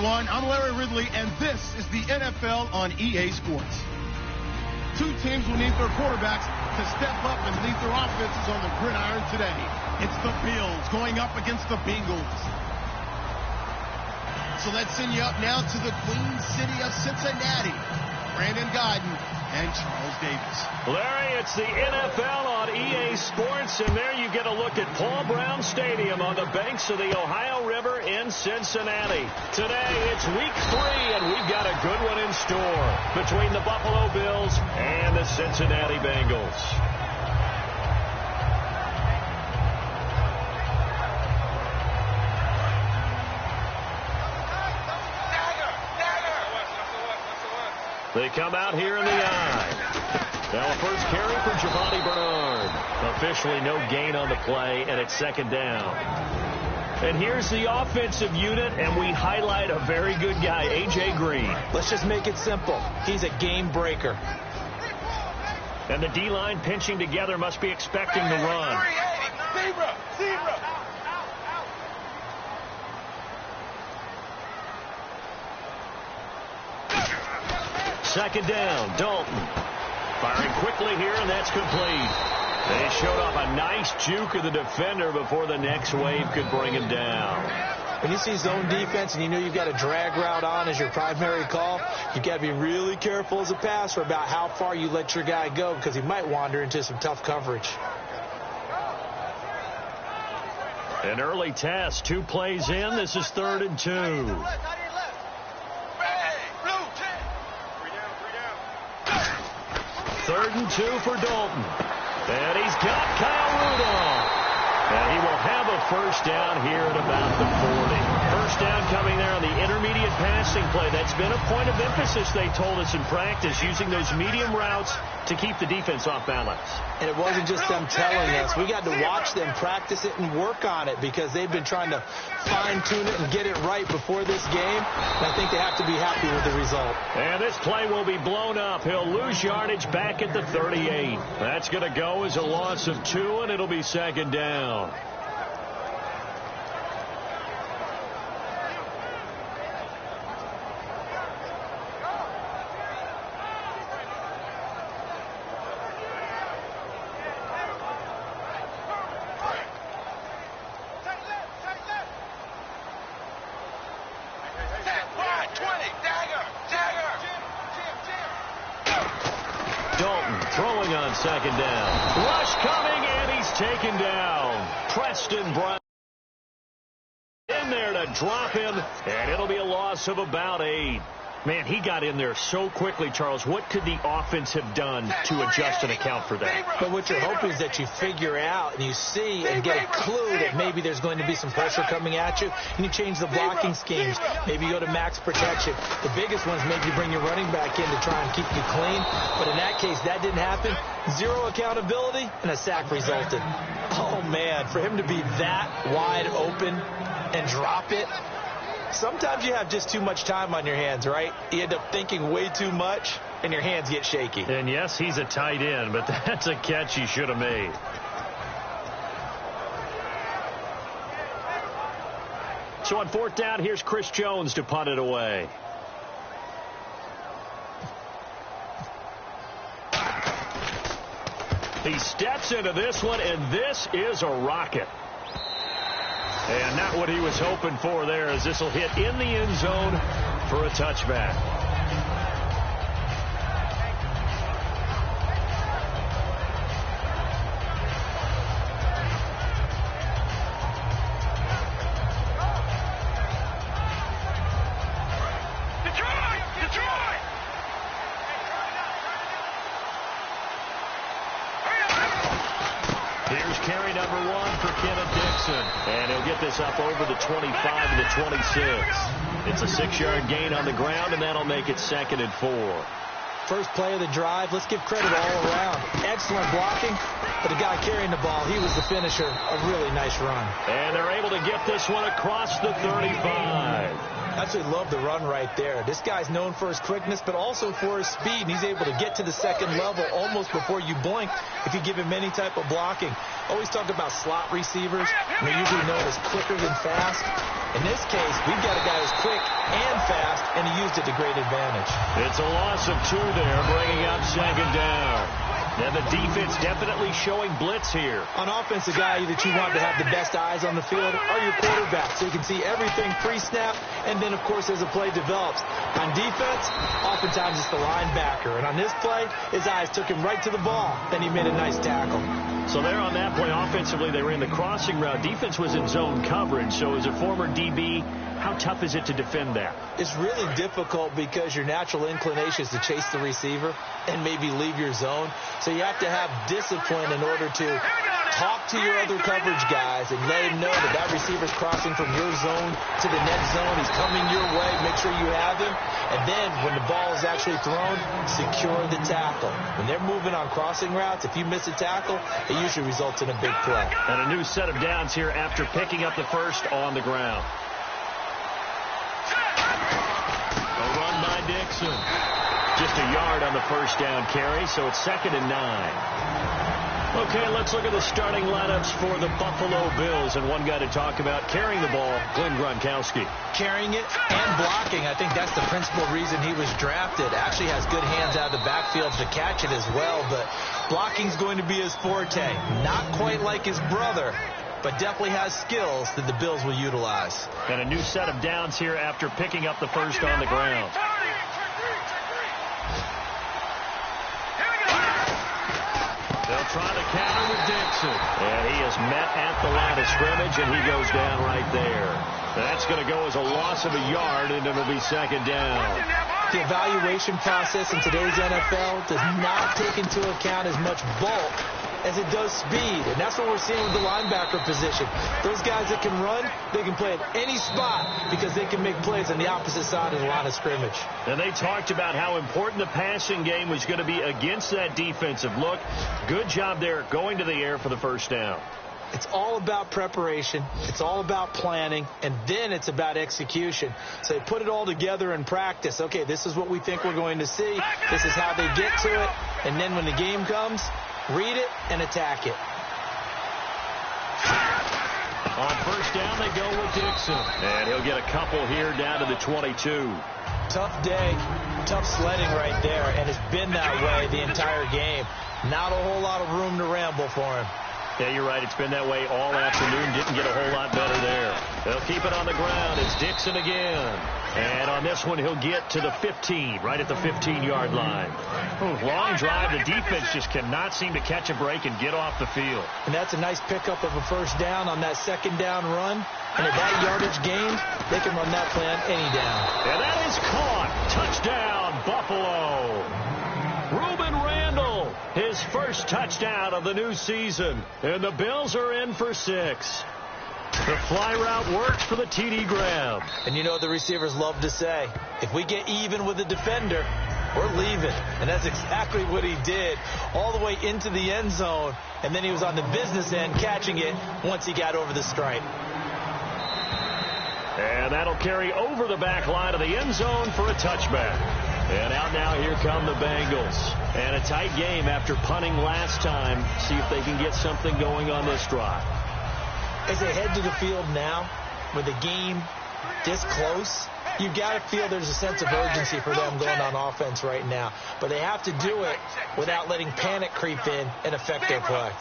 everyone. I'm Larry Ridley, and this is the NFL on EA Sports. Two teams will need their quarterbacks to step up and lead their offenses on the gridiron today. It's the Bills going up against the Bengals. So let's send you up now to the Queen City of Cincinnati. Brandon Gaudin and Charles Davis. Larry, it's the NFL on EA Sports, and there you get a look at Paul Brown Stadium on the banks of the Ohio River in Cincinnati. Today, it's week 3, and we've got a good one in store between the Buffalo Bills and the Cincinnati Bengals. They come out here in the eye. Now a first carry for Giovani Bernard. Officially no gain on the play, and it's second down. And here's the offensive unit, and we highlight a very good guy, A.J. Green. Let's just make it simple. He's a game breaker. And the D-line pinching together must be expecting the run. Zebra. Second down, Dalton. Firing quickly here, and that's complete. They showed off a nice juke of the defender before the next wave could bring him down. When you see zone defense and you know you've got a drag route on as your primary call, you've got to be really careful as a passer about how far you let your guy go because he might wander into some tough coverage. An early test, 2 plays in. This is 3rd and 2. Third and 2 for Dalton. And he's got Kyle Rudolph. And he will have a first down here at about the 40. First down coming there on the intermediate passing play. That's been a point of emphasis, they told us in practice, using those medium routes to keep the defense off balance. And it wasn't just them telling us. We got to watch them practice it and work on it because they've been trying to fine-tune it and get it right before this game. And I think they have to be happy with the result. And this play will be blown up. He'll lose yardage back at the 38. That's going to go as a loss of 2, and it'll be second down. Second down. Rush coming, and he's taken down. Preston Brown in there to drop him, and it'll be a loss of about 8. Man, he got in there so quickly, Charles. What could the offense have done to adjust and account for that? But what you're hoping is that you figure out and you see and get a clue that maybe there's going to be some pressure coming at you, and you change the blocking schemes. Maybe you go to max protection. The biggest one is maybe you bring your running back in to try and keep you clean. But in that case, that didn't happen. 0 accountability, and a sack resulted. Oh, man, for him to be that wide open and drop it, sometimes you have just too much time on your hands, right? You end up thinking way too much, and your hands get shaky. And, yes, he's a tight end, but that's a catch he should have made. So on 4th down, here's Chris Jones to punt it away. He steps into this one, and this is a rocket. And not what he was hoping for there, as this will hit in the end zone for a touchback. Here's carry number 1 for Kenneth Dixon. And he'll get this up over the 25 to the 26. It's a 6-yard gain on the ground, and that'll make it 2nd and 4. First play of the drive, let's give credit all around. Excellent blocking, but the guy carrying the ball, he was the finisher. A really nice run. And they're able to get this one across the 35. I actually love the run right there. This guy's known for his quickness, but also for his speed. And he's able to get to the second level almost before you blink if you give him any type of blocking. Always talk about slot receivers. They're usually known as quicker than fast. In this case, we've got a guy who's quick and fast, and he used it to great advantage. It's a loss of 2 there, bringing up second down. And the defense definitely showing blitz here. On offense, the guy that you want to have the best eyes on the field are your quarterbacks, so you can see everything pre-snap, and then, of course, as the play develops. On defense, oftentimes it's the linebacker. And on this play, his eyes took him right to the ball. Then he made a nice tackle. So there on that play, offensively, they were in the crossing route. Defense was in zone coverage. So as a former DB, how tough is it to defend that? It's really difficult because your natural inclination is to chase the receiver and maybe leave your zone. So you have to have discipline in order to talk to your other coverage guys and let him know that that receiver's crossing from your zone to the next zone. He's coming your way. Make sure you have him. And then when the ball is actually thrown, secure the tackle. When they're moving on crossing routes, if you miss a tackle, it usually results in a big play. And a new set of downs here after picking up the first on the ground. A run by Dixon. Just a yard on the first down carry, so it's 2nd and 9. Okay, let's look at the starting lineups for the Buffalo Bills. And one guy to talk about carrying the ball, Glenn Gronkowski. Carrying it and blocking. I think that's the principal reason he was drafted. Actually has good hands out of the backfield to catch it as well, but blocking's going to be his forte. Not quite like his brother, but definitely has skills that the Bills will utilize. And a new set of downs here after picking up the first on the ground. They'll try to counter with Dixon. And he is met at the line of scrimmage, and he goes down right there. That's going to go as a loss of a yard, and it'll be 2nd down. The evaluation process in today's NFL does not take into account as much bulk as it does speed, and that's what we're seeing with the linebacker position. Those guys that can run, they can play at any spot because they can make plays on the opposite side of the line of scrimmage. And they talked about how important the passing game was going to be against that defensive look. Good job there going to the air for the first down. It's all about preparation. It's all about planning, and then it's about execution. So they put it all together in practice. Okay, this is what we think we're going to see. This is how they get to it, and then when the game comes, read it and attack it. On first down, they go with Dixon. And he'll get a couple here down to the 22. Tough day, tough sledding right there, and it's been that way the entire game. Not a whole lot of room to ramble for him. Yeah, you're right. It's been that way all afternoon. Didn't get a whole lot better there. They'll keep it on the ground. It's Dixon again. And on this one, he'll get to the 15, right at the 15-yard line. Long drive. The defense just cannot seem to catch a break and get off the field. And that's a nice pickup of a first down on that second down run. And at that yardage gained, they can run that play on any down. And that is caught. Touchdown, Buffalo. Ruben Randall, his first touchdown of the new season. And the Bills are in for 6. The fly route works for the TD Graham. And you know what the receivers love to say? If we get even with the defender, we're leaving. And that's exactly what he did, all the way into the end zone. And then he was on the business end catching it once he got over the stripe. And that'll carry over the back line of the end zone for a touchback. And out now, here come the Bengals. And a tight game after punting last time. See if they can get something going on this drive. As they head to the field now, with the game this close, you've got to feel there's a sense of urgency for them going on offense right now. But they have to do it without letting panic creep in and affect their play.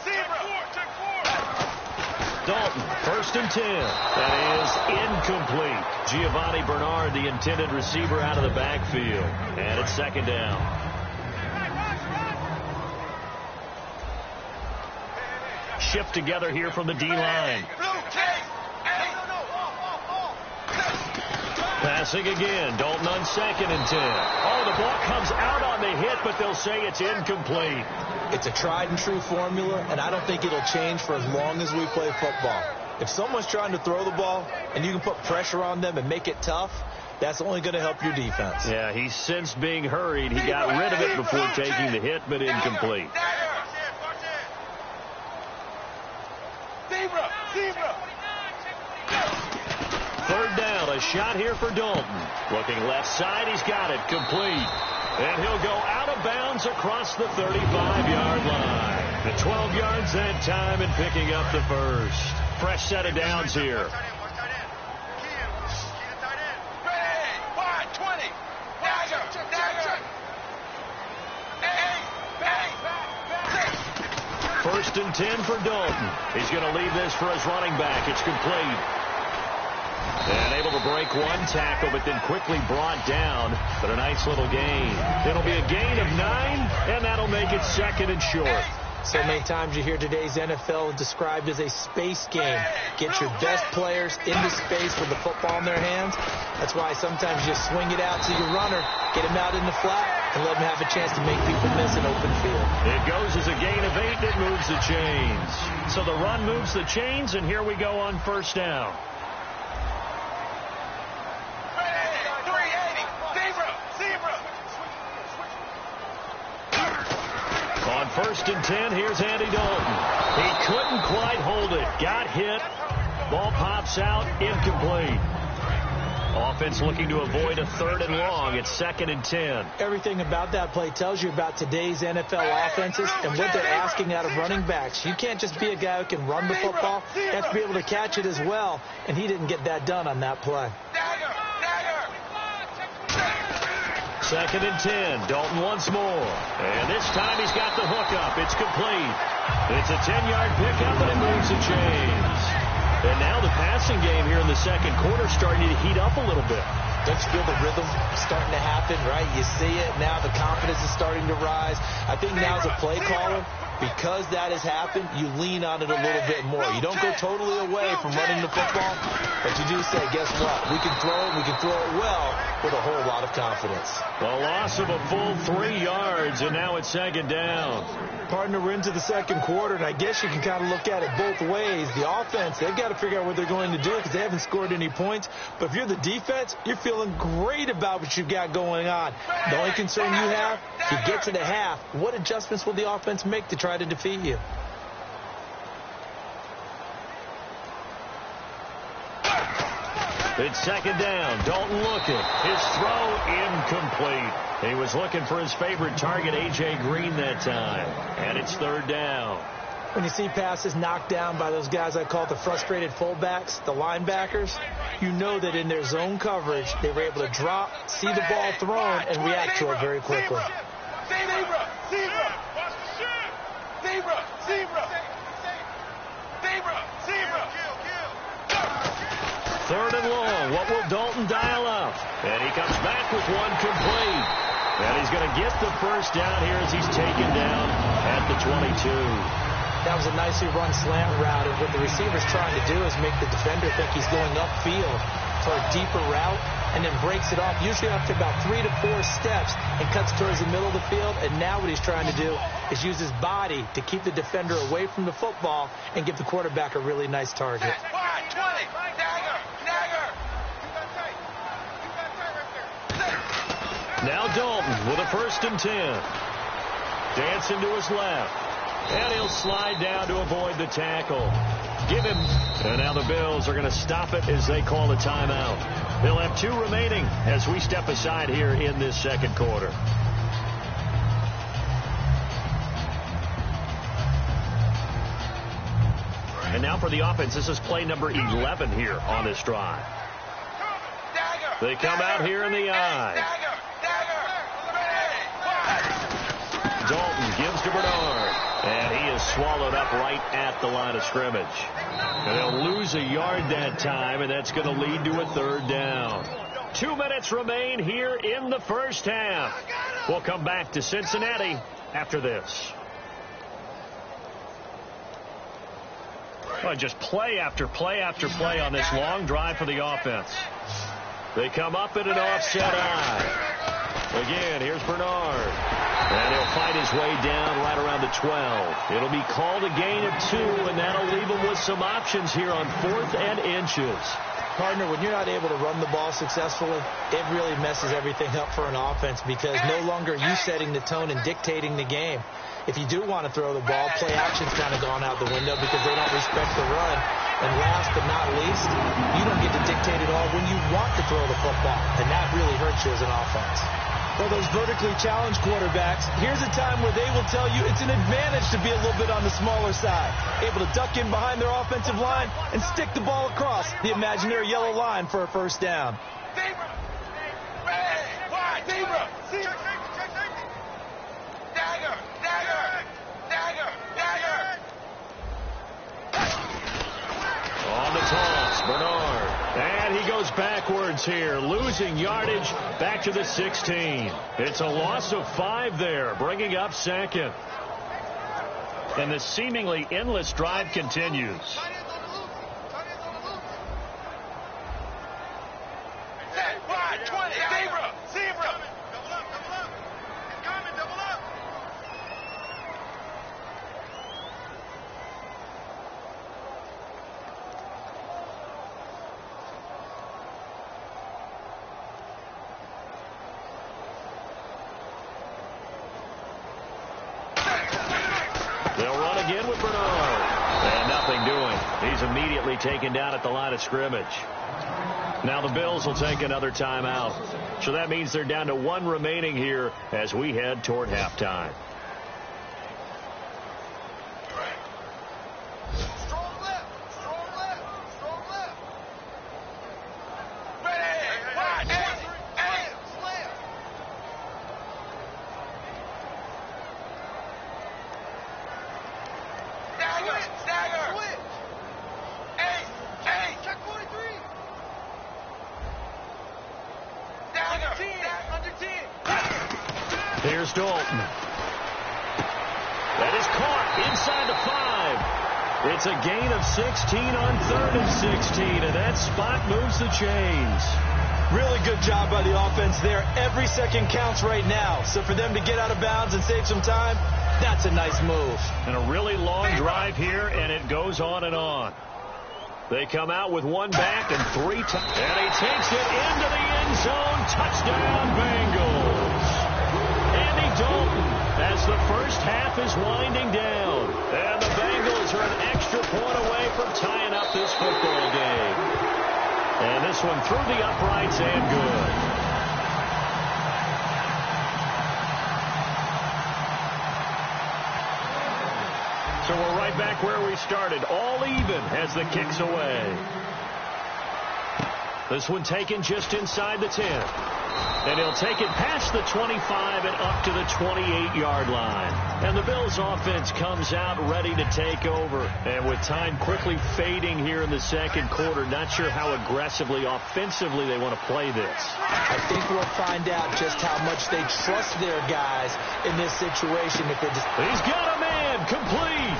Dalton, 1st and 10. That is incomplete. Giovanni Bernard, the intended receiver, out of the backfield. And it's 2nd down. Shift together here from the D-line. Passing again. Dalton on 2nd and 10. Oh, the ball comes out on the hit, but they'll say it's incomplete. It's a tried and true formula, and I don't think it'll change for as long as we play football. If someone's trying to throw the ball and you can put pressure on them and make it tough, that's only going to help your defense. Yeah, he sensed being hurried. He got rid of it before taking the hit, but incomplete. Third down, a shot here for Dalton. Looking left side, he's got it. Complete. And he'll go out of bounds across the 35-yard line. The 12 yards that time and picking up the first. Fresh set of downs here. First and 10 for Dalton. He's going to leave this for his running back. It's complete. And able to break one tackle, but then quickly brought down. But a nice little gain. It'll be a gain of 9, and that'll make it second and short. So many times you hear today's NFL described as a space game. Get your best players into space with the football in their hands. That's why sometimes you swing it out to your runner, get him out in the flat, and let him have a chance to make people miss an open field. It goes as a gain of 8 that moves the chains. So the run moves the chains, and here we go on first down. On first and 10, here's Andy Dalton. He couldn't quite hold it. Got hit. Ball pops out. Incomplete. Offense looking to avoid a 3rd and long. It's 2nd and 10. Everything about that play tells you about today's NFL offenses and what they're asking out of running backs. You can't just be a guy who can run the football. You have to be able to catch it as well, and he didn't get that done on that play. 2nd and 10. Dalton once more. And this time he's got the hook up. It's complete. It's a 10-yard pickup, and it moves the chains. And now the passing game here in the second quarter starting to heat up a little bit. Don't you feel the rhythm starting to happen, right? You see it now. The confidence is starting to rise. I think now as a play caller, because that has happened, you lean on it a little bit more. You don't go totally away from running the football, but you do say, guess what? We can throw it. We can throw it well with a whole lot of confidence. A loss of a full 3 yards, and now it's 2nd down. Partner, we're into the second quarter, and I guess you can kind of look at it both ways. The offense, they've got to figure out what they're going to do because they haven't scored any points. But if you're the defense, you're feeling great about what you've got going on. The only concern you have, if you get to the half, what adjustments will the offense make to try to defeat you? It's 2nd down. Dalton looking. His throw incomplete. He was looking for his favorite target, A.J. Green, that time. And it's 3rd down. When you see passes knocked down by those guys I call the frustrated fullbacks, the linebackers, you know that in their zone coverage, they were able to drop, see the ball thrown, and react to it very quickly. Third and long. What will Dalton dial up? And he comes back with one complete. And he's going to get the first down here as he's taken down at the 22. That was a nicely run slant route, and what the receiver's trying to do is make the defender think he's going upfield for a deeper route, and then breaks it off, usually after about 3 to 4 steps, and cuts towards the middle of the field. And now what he's trying to do is use his body to keep the defender away from the football and give the quarterback a really nice target. Now Dalton with a 1st and 10. Dancing to his left. And he'll slide down to avoid the tackle. Give him. And now the Bills are going to stop it as they call the timeout. They'll have 2 remaining as we step aside here in this second quarter. And now for the offense, this is play number 11 here on this drive. They come out here in the eye. Dalton gives to Bernard, and he is swallowed up right at the line of scrimmage. And they'll lose a yard that time, and that's going to lead to a 3rd down. 2 minutes remain here in the first half. We'll come back to Cincinnati after this. Well, just play after play after play on this long drive for the offense. They come up in an offset eye. Again, here's Bernard. And he'll fight his way down right around the 12. It'll be called a gain of 2, and that'll leave him with some options here on 4th and inches. Partner, when you're not able to run the ball successfully, it really messes everything up for an offense because no longer are you setting the tone and dictating the game. If you do want to throw the ball, play action's kind of gone out the window because they don't respect the run. And last but not least, you don't get to dictate it all when you want to throw the football. And that really hurts you as an offense. For those vertically challenged quarterbacks, here's a time where they will tell you it's an advantage to be a little bit on the smaller side. Able to duck in behind their offensive line and stick the ball across the imaginary yellow line for a first down. On the toss, Bernard. And he goes backwards here, losing yardage back to the 16. It's a loss of 5 there, bringing up second. And the seemingly endless drive continues. They'll run again with Bernard. And nothing doing. He's immediately taken down at the line of scrimmage. Now the Bills will take another timeout. So that means they're down to 1 remaining here as we head toward halftime. Here's Dalton. That is caught inside the 5. It's a gain of 16 on 3rd and 16, and that spot moves the chains. Really good job by the offense there. Every second counts right now. So for them to get out of bounds and save some time, that's a nice move. And a really long drive here, and it goes on and on. They come out with 1 back and 3 and he takes it into the end zone. Touchdown, Bengals. Andy Dalton, as the first half is winding down. And the Bengals are an extra point away from tying up this football game. And this one through the uprights and good. So we're right back where we started, all even as the kick's away. This one taken just inside the 10. And he'll take it past the 25 and up to the 28-yard line. And the Bills offense comes out ready to take over. And with time quickly fading here in the second quarter, not sure how aggressively, offensively they want to play this. I think we'll find out just how much they trust their guys in this situation. If they're just... He's got a man, complete.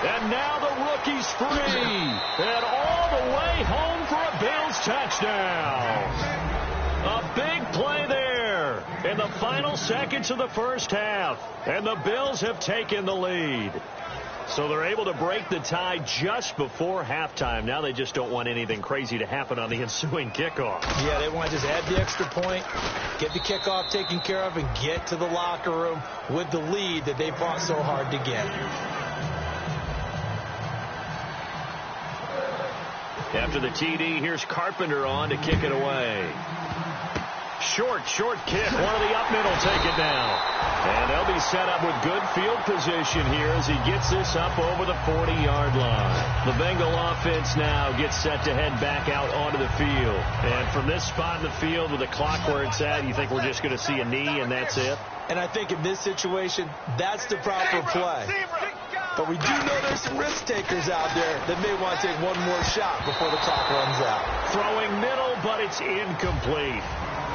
And now the rookie's free. And all the way home for a Bills touchdown. A big play there in the final seconds of the first half. And the Bills have taken the lead. So they're able to break the tie just before halftime. Now they just don't want anything crazy to happen on the ensuing kickoff. Yeah, they want to just add the extra point, get the kickoff taken care of, and get to the locker room with the lead that they fought so hard to get. After the TD, here's Carpenter on to kick it away. Short kick. One of the up middle take it down. And they'll be set up with good field position here as he gets this up over the 40-yard line. The Bengal offense now gets set to head back out onto the field. And from this spot in the field with the clock where it's at, you think we're just going to see a knee and that's it? And I think in this situation, that's the proper play. But we do know there's some risk takers out there that may want to take one more shot before the clock runs out. Throwing middle, but it's incomplete.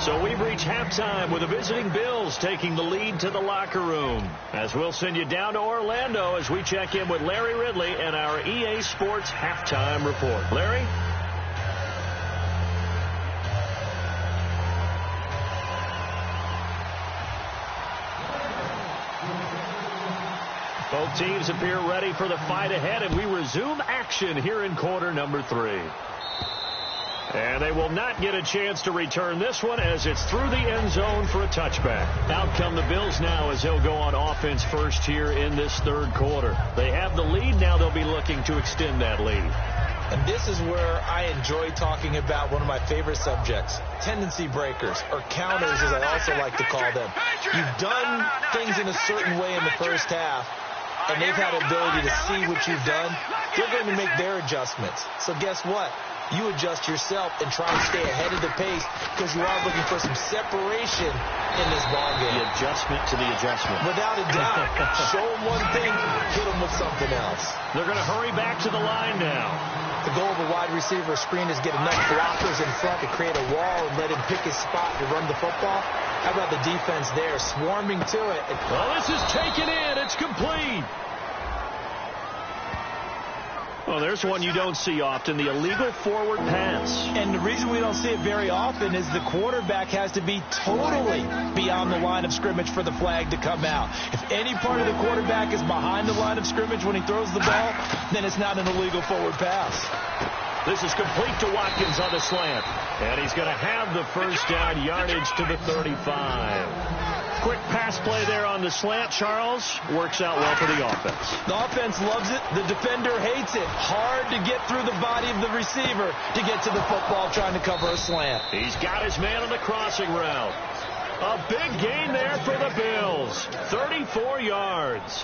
So we've reached halftime with the visiting Bills taking the lead to the locker room. As we'll send you down to Orlando as we check in with Larry Ridley and our EA Sports Halftime Report. Larry? Both teams appear ready for the fight ahead, and we resume action here in quarter number 3. And they will not get a chance to return this one as it's through the end zone for a touchback. Out come the Bills now as they'll go on offense first here in this third quarter. They have the lead. Now they'll be looking to extend that lead. And this is where I enjoy talking about one of my favorite subjects, tendency breakers, or counters as I also like to call them. You've done things in a certain way in the first half, and they've had the ability to see what you've done. They're going to make their adjustments. So guess what? You adjust yourself and try to stay ahead of the pace because you are looking for some separation in this ballgame. The adjustment to the adjustment. Without a doubt. Show them one thing, hit them with something else. They're going to hurry back to the line now. The goal of a wide receiver screen is get enough blockers in front to create a wall and let him pick his spot to run the football. How about the defense there, swarming to it? Well, this is taken in. It's complete. Well, there's one you don't see often, the illegal forward pass. And the reason we don't see it very often is the quarterback has to be totally beyond the line of scrimmage for the flag to come out. If any part of the quarterback is behind the line of scrimmage when he throws the ball, then it's not an illegal forward pass. This is complete to Watkins on the slant. And he's going to have the first down, yardage to the 35. Quick pass play there on the slant, Charles. Works out well for the offense. The offense loves it. The defender hates it. Hard to get through the body of the receiver to get to the football trying to cover a slant. He's got his man on the crossing route. A big gain there for the Bills. 34 yards.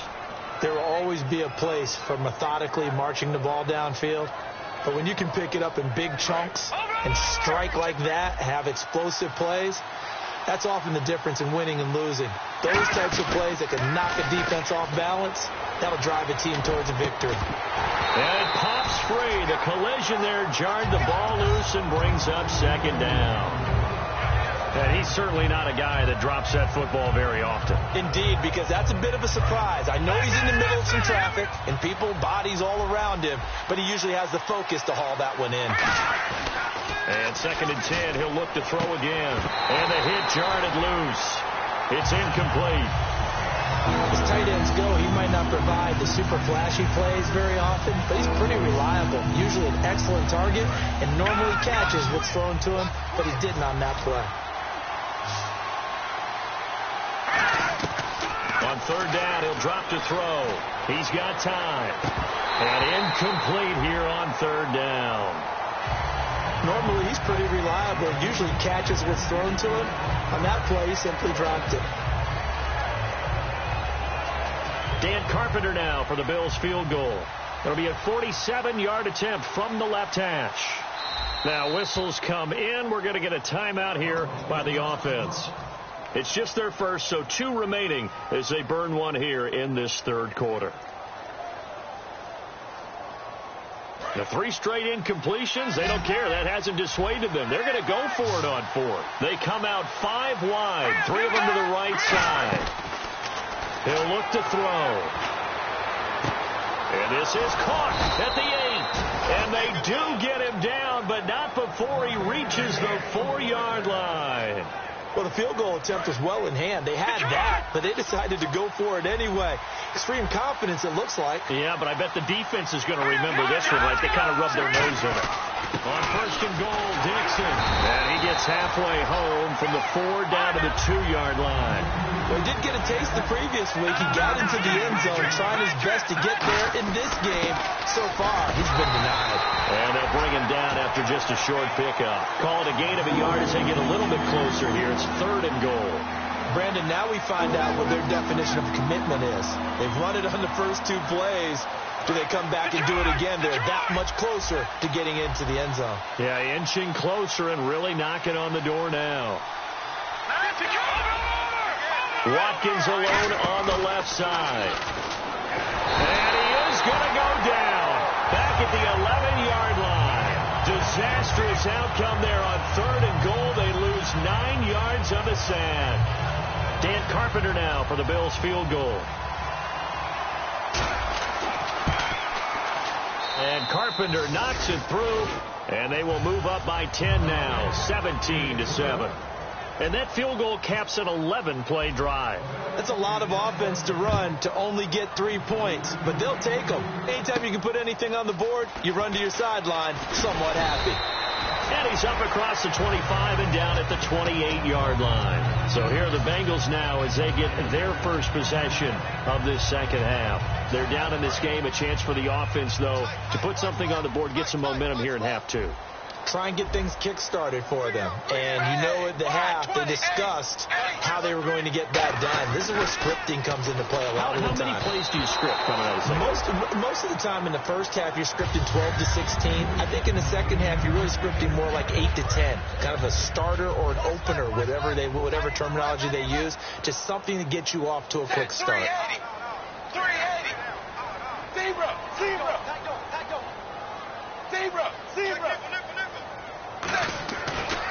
There will always be a place for methodically marching the ball downfield. But when you can pick it up in big chunks and strike like that, have explosive plays, that's often the difference in winning and losing. Those types of plays that can knock a defense off balance, that'll drive a team towards a victory. And it pops free. The collision there jarred the ball loose and brings up second down. And he's certainly not a guy that drops that football very often. Indeed, because that's a bit of a surprise. I know he's in the middle of some traffic and people, bodies all around him, but he usually has the focus to haul that one in. And 2nd and 10, he'll look to throw again. And the hit jarred it loose. It's incomplete. As tight ends go, he might not provide the super flashy plays very often, but he's pretty reliable. Usually an excellent target and normally catches what's thrown to him, but he didn't on that play. On 3rd down, he'll drop to throw. He's got time. And incomplete here on 3rd down. Normally, he's pretty reliable. Usually catches what's thrown to him. On that play, he simply dropped it. Dan Carpenter now for the Bills field goal. It'll be a 47-yard attempt from the left hash. Now, whistles come in. We're going to get a timeout here by the offense. It's just their first, so 2 remaining as they burn one here in this third quarter. The 3 straight incompletions, they don't care. That hasn't dissuaded them. They're going to go for it on 4th. They come out 5 wide, 3 of them to the right side. He'll look to throw. And this is caught at the 8. And they do get him down, but not before he reaches the 4-yard line. Well, the field goal attempt was well in hand. They had that, but they decided to go for it anyway. Extreme confidence, it looks like. Yeah, but I bet the defense is going to remember this one, right? They kind of rub their nose in it. On 1st and goal, Dixon. And he gets halfway home from the 4 down to the 2-yard line. Well, he did get a taste the previous week. He got into the end zone, trying his best to get there in this game. So far, he's been denied. And they'll bring him down after just a short pickup. Call it a gain of a yard as they get a little bit closer here. It's 3rd and goal. Brandon, now we find out what their definition of commitment is. They've run it on the first 2 plays. Do they come back and do it again? They're that much closer to getting into the end zone. Yeah, inching closer and really knocking on the door now. Watkins alone on the left side. And he is going to go down. Back at the 11-yard line. Disastrous outcome there on 3rd and goal. They lose 9 yards on the sand. Dan Carpenter now for the Bills field goal. And Carpenter knocks it through. And they will move up by 10 now, 17-7. And that field goal caps an 11-play drive. That's a lot of offense to run to only get 3 points, but they'll take them. Anytime you can put anything on the board, you run to your sideline somewhat happy. And he's up across the 25 and down at the 28-yard line. So here are the Bengals now as they get their first possession of this second half. They're down in this game. A chance for the offense, though, to put something on the board, get some momentum here in half two. Try and get things kick-started for them. And you know at the half, they discussed how they were going to get that done. This is where scripting comes into play a lot of the time. How many plays do you script coming out of the second? Most of the time in the first half, you're scripting 12 to 16. I think in the second half, you're really scripting more like 8 to 10. Kind of a starter or an opener, whatever terminology they use. Just something to get you off to a quick start. 380. Zebra.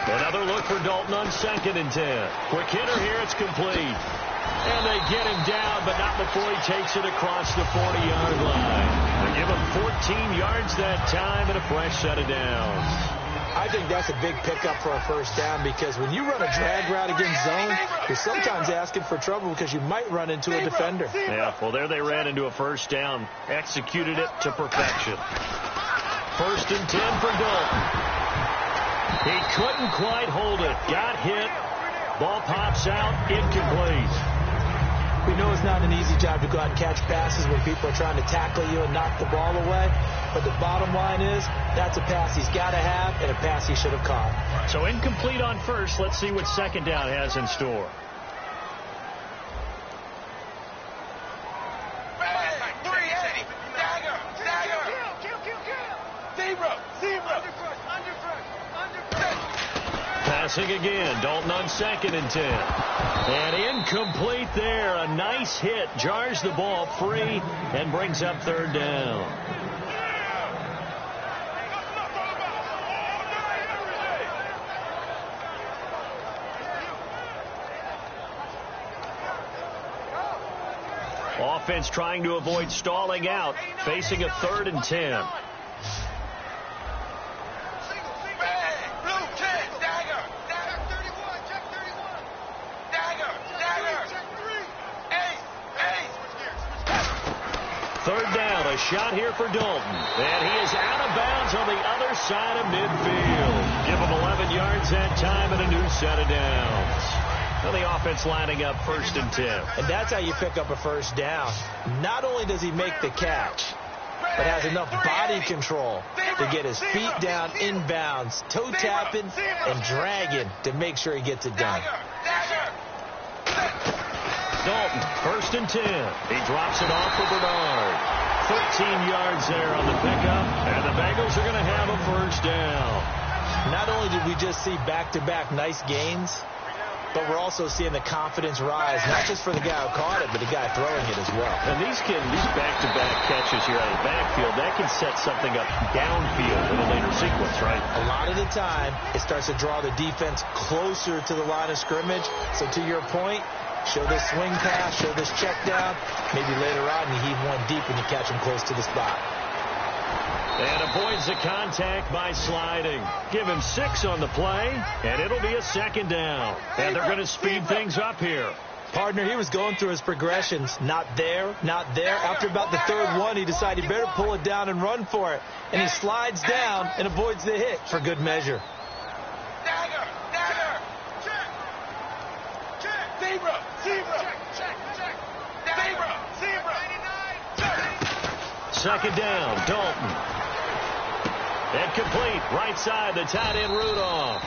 Another look for Dalton on 2nd and 10. Quick hitter here, it's complete. And they get him down, but not before he takes it across the 40-yard line. They give him 14 yards that time and a fresh set of downs. I think that's a big pickup for a first down because when you run a drag route against zone, you're sometimes asking for trouble because you might run into a defender. Yeah, well, there they ran into a first down. Executed it to perfection. 1st and 10 for Dalton. He couldn't quite hold it. Got hit. Ball pops out. Incomplete. We know it's not an easy job to go out and catch passes when people are trying to tackle you and knock the ball away. But the bottom line is that's a pass he's got to have and a pass he should have caught. So incomplete on first. Let's see what second down has in store. Passing again. Dalton on 2nd and 10. And incomplete there. A nice hit. Jars the ball free and brings up 3rd down. Offense trying to avoid stalling out. Facing a 3rd and 10. A shot here for Dalton. And he is out of bounds on the other side of midfield. Give him 11 yards that time and a new set of downs. Well, the offense lining up 1st and 10. And that's how you pick up a first down. Not only does he make the catch, but has enough body control to get his feet down inbounds, toe tapping and dragging to make sure he gets it done. Dalton, 1st and 10. He drops it off for Bernard. 13 yards there on the pickup, and the Bengals are going to have a first down. Not only did we just see back-to-back nice gains, but we're also seeing the confidence rise, not just for the guy who caught it, but the guy throwing it as well. And these back-to-back catches here out of the backfield, that can set something up downfield in a later sequence, right? A lot of the time, it starts to draw the defense closer to the line of scrimmage. So to your point, show this swing pass, show this check down. Maybe later on you heave one deep and you catch him close to the spot. And avoids the contact by sliding. Give him 6 on the play, and it'll be a 2nd down. And they're going to speed things up here. Partner, he was going through his progressions. Not there, not there. After about the 3rd one, he decided he better pull it down and run for it. And he slides down and avoids the hit for good measure. Second down, Dalton. And complete, right side, the tight end Rudolph.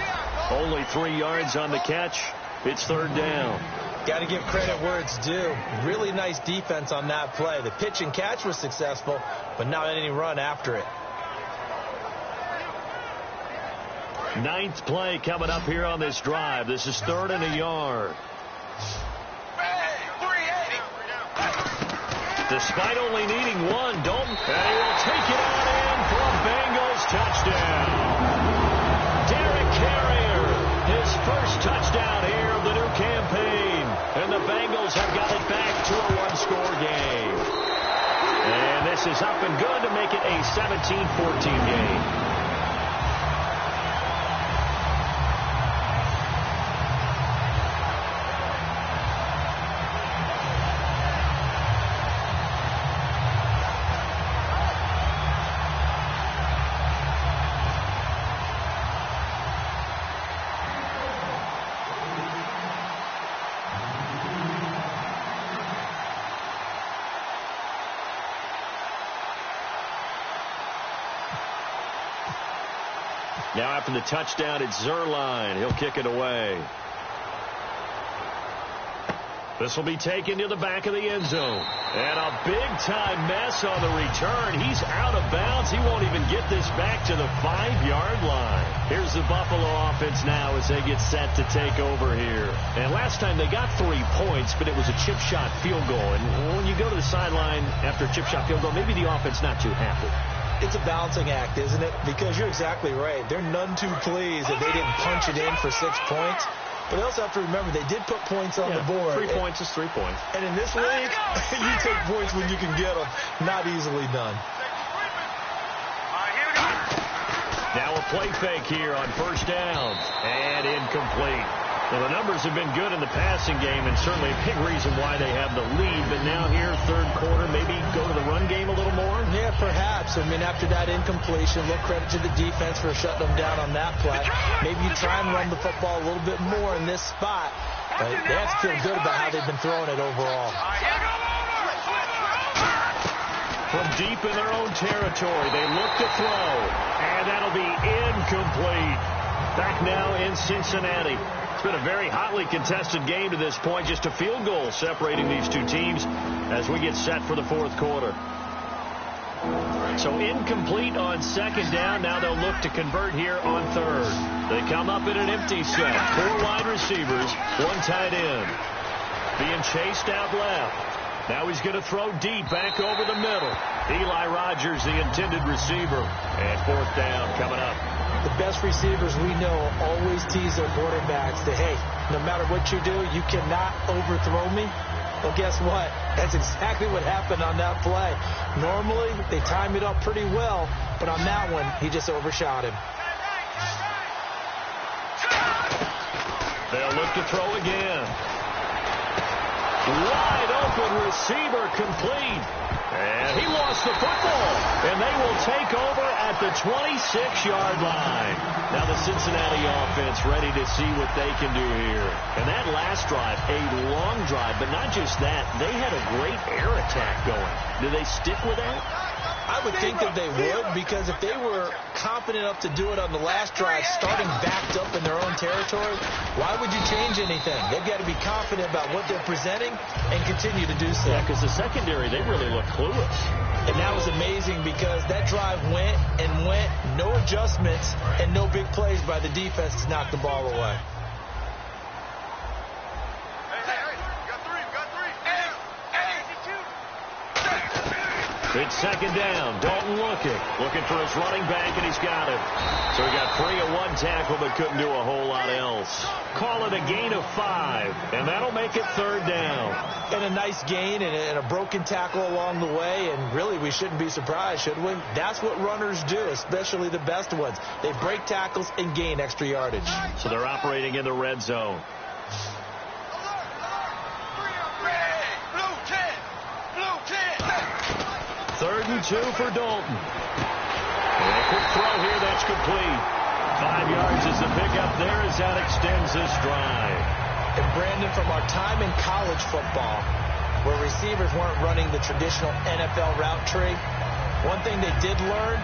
Only 3 yards on the catch. It's 3rd down. Got to give credit where it's due. Really nice defense on that play. The pitch and catch was successful, but not any run after it. 9th play coming up here on this drive. This is 3rd and a yard. Despite only needing 1, Dalton, and he will take it on in for a Bengals touchdown. Derek Carrier, his first touchdown here of the new campaign. And the Bengals have got it back to a 1-score game. And this is up and good to make it a 17-14 game. Now after the touchdown, it's Zuerlein. He'll kick it away. This will be taken to the back of the end zone. And a big-time mess on the return. He's out of bounds. He won't even get this back to the 5-yard line. Here's the Buffalo offense now as they get set to take over here. And last time they got 3 points, but it was a chip shot field goal. And when you go to the sideline after a chip shot field goal, maybe the offense not too happy. It's a balancing act, isn't it? Because you're exactly right. They're none too pleased that they didn't punch it in for 6 points. But they also have to remember they did put points on the board. 3 points is 3 points. And in this league, you take points when you can get them. Not easily done. Now a play fake here on first down. And incomplete. Well, the numbers have been good in the passing game, and certainly a big reason why they have the lead. But now here, third quarter, maybe go to the run game a little more? Yeah, perhaps. I mean, after that incompletion, a little credit to the defense for shutting them down on that play. Maybe you try and run the football a little bit more in this spot. But they have to feel good about how they've been throwing it overall. From deep in their own territory, they look to throw. And that'll be incomplete. Back now in Cincinnati. It's been a very hotly contested game to this point. Just a field goal separating these two teams as we get set for the fourth quarter. So incomplete on second down. Now they'll look to convert here on third. They come up in an empty set. 4 wide receivers, 1 tight end. Being chased out left. Now he's going to throw deep back over the middle. Eli Rogers, the intended receiver. And fourth down coming up. The best receivers we know always tease their quarterbacks that, hey, no matter what you do, you cannot overthrow me. Well, guess what? That's exactly what happened on that play. Normally, they time it up pretty well, but on that one, he just overshot him. They'll look to throw again. Wide open receiver complete. And he lost the football. And they will take over at the 26-yard line. Now the Cincinnati offense ready to see what they can do here. And that last drive, a long drive, but not just that. They had a great air attack going. Do they stick with that? I would think that they would, because if they were confident enough to do it on the last drive, starting backed up in their own territory, why would you change anything? They've got to be confident about what they're presenting and continue to do so. Yeah, because the secondary, they really look clueless. And that was amazing because that drive went and went, no adjustments, and no big plays by the defense to knock the ball away. It's second down. Dalton looking for his running back, and he's got it. So he got free of 1 tackle, but couldn't do a whole lot else. Call it a gain of 5, and that'll make it third down. And a nice gain and a broken tackle along the way, and really we shouldn't be surprised, should we? That's what runners do, especially the best ones. They break tackles and gain extra yardage. So they're operating in the red zone. Third and 2 for Dalton. And a quick throw here, that's complete. 5 yards is the pickup there as that extends this drive. And Brandon, from our time in college football, where receivers weren't running the traditional NFL route tree, one thing they did learn,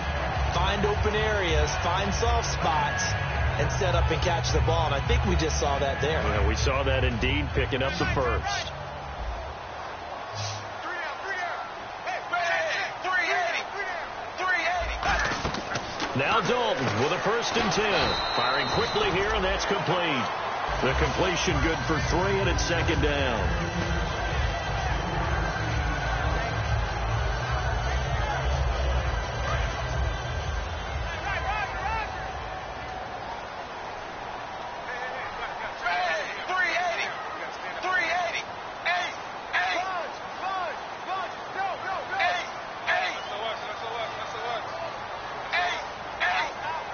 find open areas, find soft spots, and set up and catch the ball. And I think we just saw that there. Yeah, we saw that indeed, picking up the first. Now Dalton with a 1st and 10. Firing quickly here, and that's complete. The completion good for 3, and it's second down.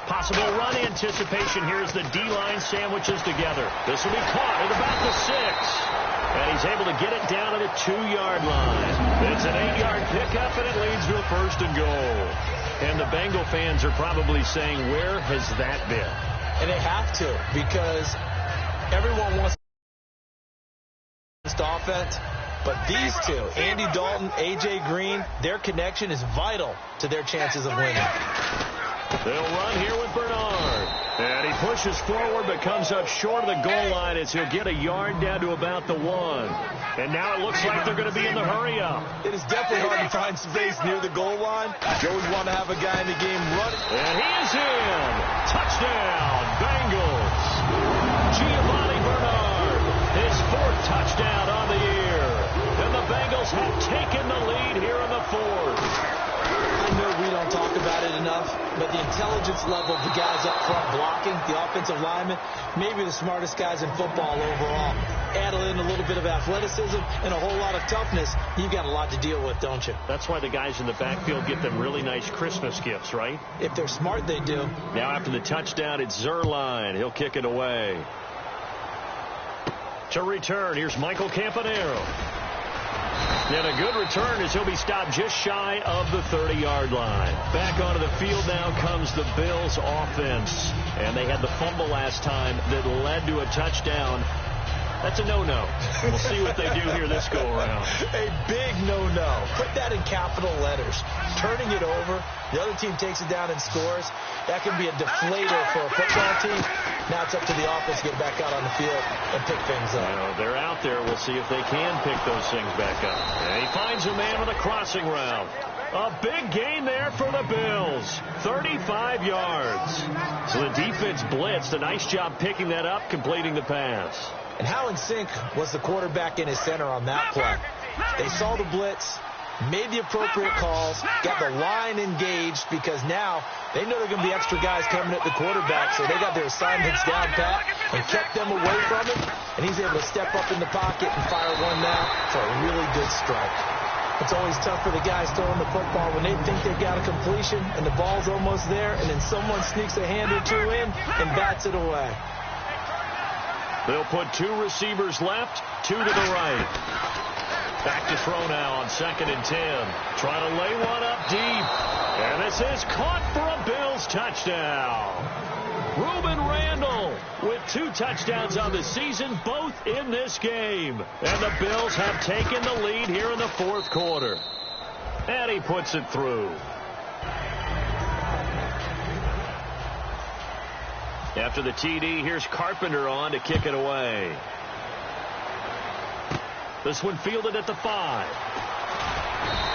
Possible run anticipation here as the D-line sandwiches together. This will be caught at about the 6. And he's able to get it down to the 2-yard line. It's an 8-yard pickup, and it leads to a 1st and goal. And the Bengal fans are probably saying, where has that been? And they have to, because everyone wants offense. But these two, Andy Dalton, A.J. Green, their connection is vital to their chances of winning. They'll run here with Bernard. pushes forward but comes up short of the goal line as he'll get a yard down to about the 1. And now it looks like they're going to be in the hurry up. It is definitely hard to find space near the goal line. You always want to have a guy in the game running. And he is in. Touchdown, Bengals. Giovanni Bernard, his 4th touchdown on the year. And the Bengals have taken the lead here in the 4th. I know we don't talk about it enough, but the intelligence level of the guys up front blocking, the offensive linemen, maybe the smartest guys in football overall. Add in a little bit of athleticism and a whole lot of toughness, you've got a lot to deal with, don't you? That's why the guys in the backfield get them really nice Christmas gifts, right? If they're smart, they do. Now after the touchdown, it's Zuerlein. He'll kick it away. To return, here's Michael Campanaro. And a good return as he'll be stopped just shy of the 30-yard line. Back onto the field now comes the Bills offense. And they had the fumble last time that led to a touchdown. That's a no-no. We'll see what they do here this go-around. A big no-no. Put that in capital letters. Turning it over, the other team takes it down and scores. That can be a deflator for a football team. Now it's up to the offense to get back out on the field and pick things up. Well, they're out there. We'll see if they can pick those things back up. And he finds a man with a crossing route. A big gain there for the Bills. 35 yards. So the defense blitzed. A nice job picking that up, completing the pass. And how in sync was the quarterback in his center on that play? They saw the blitz, made the appropriate calls, got the line engaged because now they know there are going to be extra guys coming at the quarterback, so they got their assignments down pat and kept them away from him, and he's able to step up in the pocket and fire one now for a really good strike. It's always tough for the guys throwing the football when they think they've got a completion and the ball's almost there, and then someone sneaks a hand or two in and bats it away. They'll put 2 receivers left, 2 to the right. Back to throw now on 2nd and 10. Trying to lay one up deep. And this is caught for a Bills touchdown. Ruben Randall with 2 touchdowns on the season, both in this game. And the Bills have taken the lead here in the 4th quarter. And he puts it through. After the TD, here's Carpenter on to kick it away. This one fielded at the 5.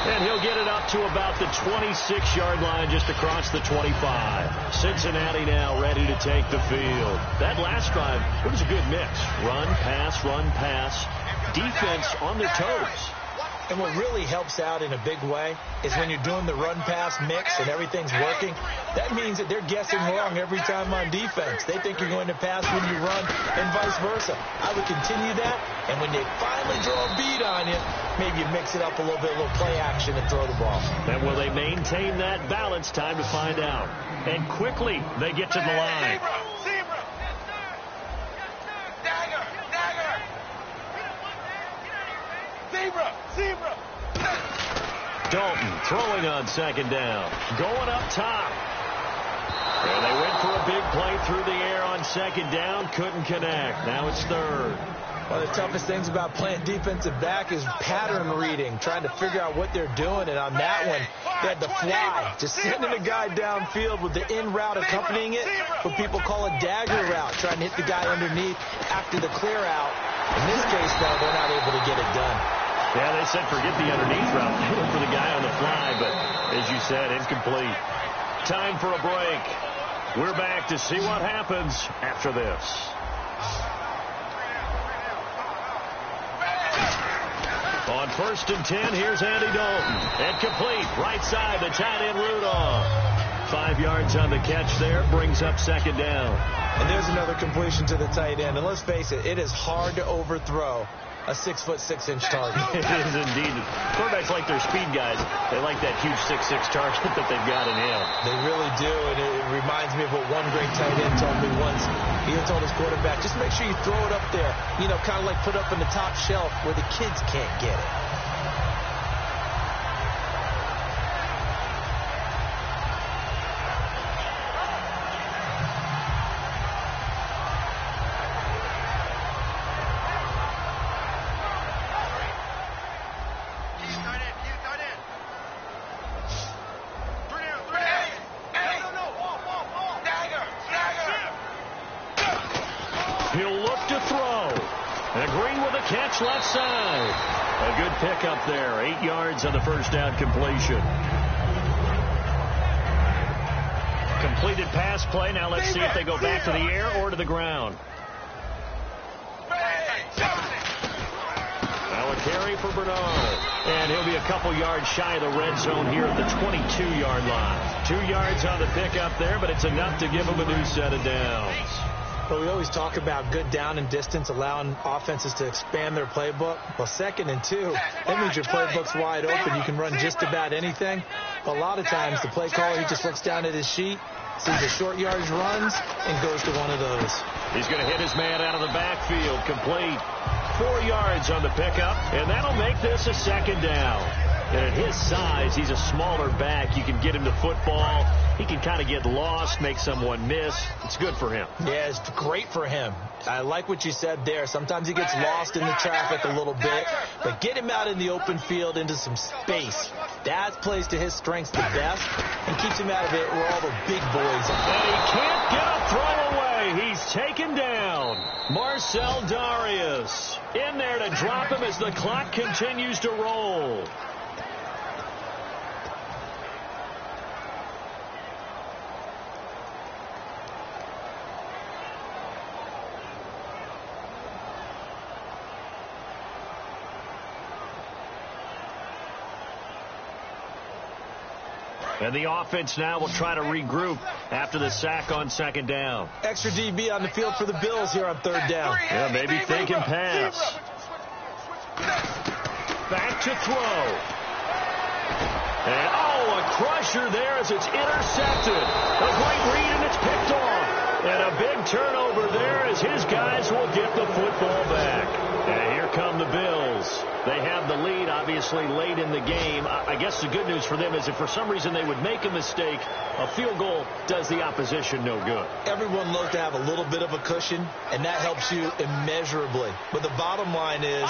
And he'll get it up to about the 26-yard line, just across the 25. Cincinnati now ready to take the field. That last drive, it was a good mix. Run, pass. Defense on their toes. And what really helps out in a big way is when you're doing the run-pass mix and everything's working, that means that they're guessing wrong every time on defense. They think you're going to pass when you run and vice versa. I would continue that, and when they finally draw a beat on you, maybe you mix it up a little bit, a little play action and throw the ball. And will they maintain that balance? Time to find out. And quickly, they get to the line. Zebra. Dalton throwing on 2nd down. Going up top. And they went for a big play through the air on 2nd down. Couldn't connect. Now it's 3rd. One of the toughest things about playing defensive back is pattern reading, trying to figure out what they're doing. And on that one, they had the fly, just sending a guy downfield with the in route accompanying it, what people call a dagger route, trying to hit the guy underneath after the clear out. In this case, though, they're not able to get it done. Yeah, they said forget the underneath route. They went for the guy on the fly, but as you said, incomplete. Time for a break. We're back to see what happens after this. On 1st and 10, here's Andy Dalton. And complete, right side, the tight end Rudolph. 5 yards on the catch there, brings up 2nd down. And there's another completion to the tight end. And let's face it, it is hard to overthrow a 6'6" target. It is indeed. Quarterbacks like their speed guys. They like that huge 6'6" target that they've got in him. They really do, and it reminds me of what one great tight end told me once. He told his quarterback, just make sure you throw it up there, kind of like put up on the top shelf where the kids can't get it. Green with a catch left side. A good pickup there. 8 yards on the first down completion. Completed pass play. Now let's see if they go back to the air or to the ground. Now a carry for Bernard. And he'll be a couple yards shy of the red zone here at the 22-yard line. 2 yards on the pickup there, but it's enough to give him a new set of downs. Well, we always talk about good down and distance, allowing offenses to expand their playbook. Well, 2nd and 2, that means your playbook's wide open. You can run just about anything. But a lot of times, the play caller, he just looks down at his sheet, sees the short yardage runs, and goes to one of those. He's going to hit his man out of the backfield. Complete. 4 yards on the pickup, and that'll make this a 2nd down. And at his size, he's a smaller back. You can get him to football. He can kind of get lost, make someone miss. It's good for him. Yeah, it's great for him. I like what you said there. Sometimes he gets lost in the traffic a little bit, but get him out in the open field into some space. That plays to his strengths the best and keeps him out of it where all the big boys are. And he can't get a throw away. He's taken down. Marcell Dareus in there to drop him as the clock continues to roll. And the offense now will try to regroup after the sack on 2nd down. Extra DB on the field for the Bills here on 3rd down. Yeah, maybe thinking pass. Back to throw. And, a crusher there as it's intercepted. A great read, and it's picked off. And a big turnover there as his guys will get the football back. And here come the Bills. They have the lead, obviously, late in the game. I guess the good news for them is if for some reason they would make a mistake, a field goal does the opposition no good. Everyone loves to have a little bit of a cushion, and that helps you immeasurably. But the bottom line is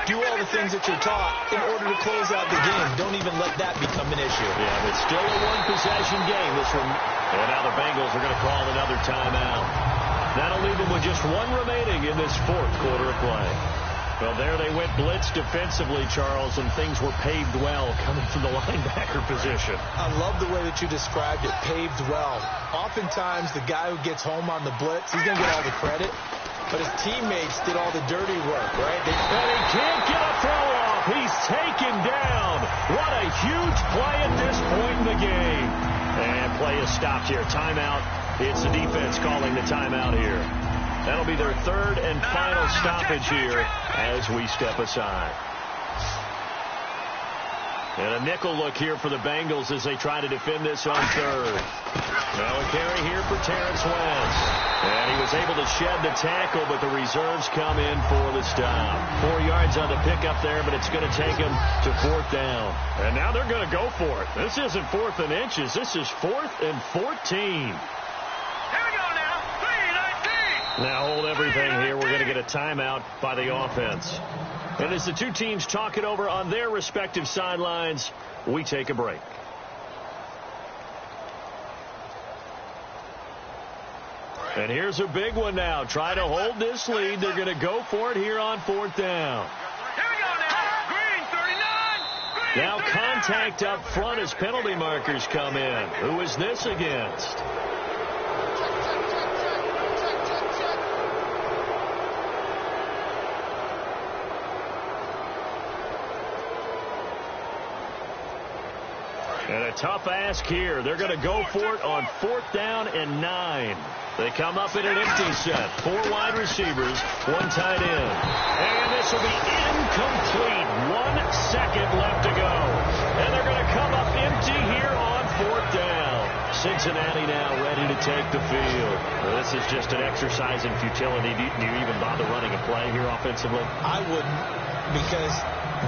do all the things that you're taught in order to close out the game. Don't even let that become an issue. Yeah, but still a one-possession game, this one. And now the Bengals are going to call another timeout. That'll leave them with just one remaining in this 4th quarter of play. Well, there they went blitz defensively, Charles, and things were paved well coming from the linebacker position. I love the way that you described it, paved well. Oftentimes, the guy who gets home on the blitz, he's going to get all the credit, but his teammates did all the dirty work, right? And he can't get a throw off. He's taken down. What a huge play at this point in the game. And play is stopped here. Timeout. It's the defense calling the timeout here. That'll be their 3rd and final stoppage here as we step aside. And a nickel look here for the Bengals as they try to defend this on 3rd. Now a carry here for Terrence West. And he was able to shed the tackle, but the reserves come in for the stop. 4 yards on the pickup there, but it's going to take him to 4th down. And now they're going to go for it. This isn't 4th and inches. This is 4th and 14. Now hold everything here. We're going to get a timeout by the offense. And as the two teams talk it over on their respective sidelines, we take a break. And here's a big one now. Try to hold this lead. They're going to go for it here on 4th down. Here we go now. Green, 39. Green, now contact up front as penalty markers come in. Who is this against? And a tough ask here. They're going to go for it on 4th down and 9. They come up in an empty set. 4 wide receivers, 1 tight end. And this will be incomplete. 1 second left to go. And they're going to come up empty here on 4th down. Cincinnati now ready to take the field. Well, this is just an exercise in futility. Do you even bother running a play here offensively? I wouldn't, because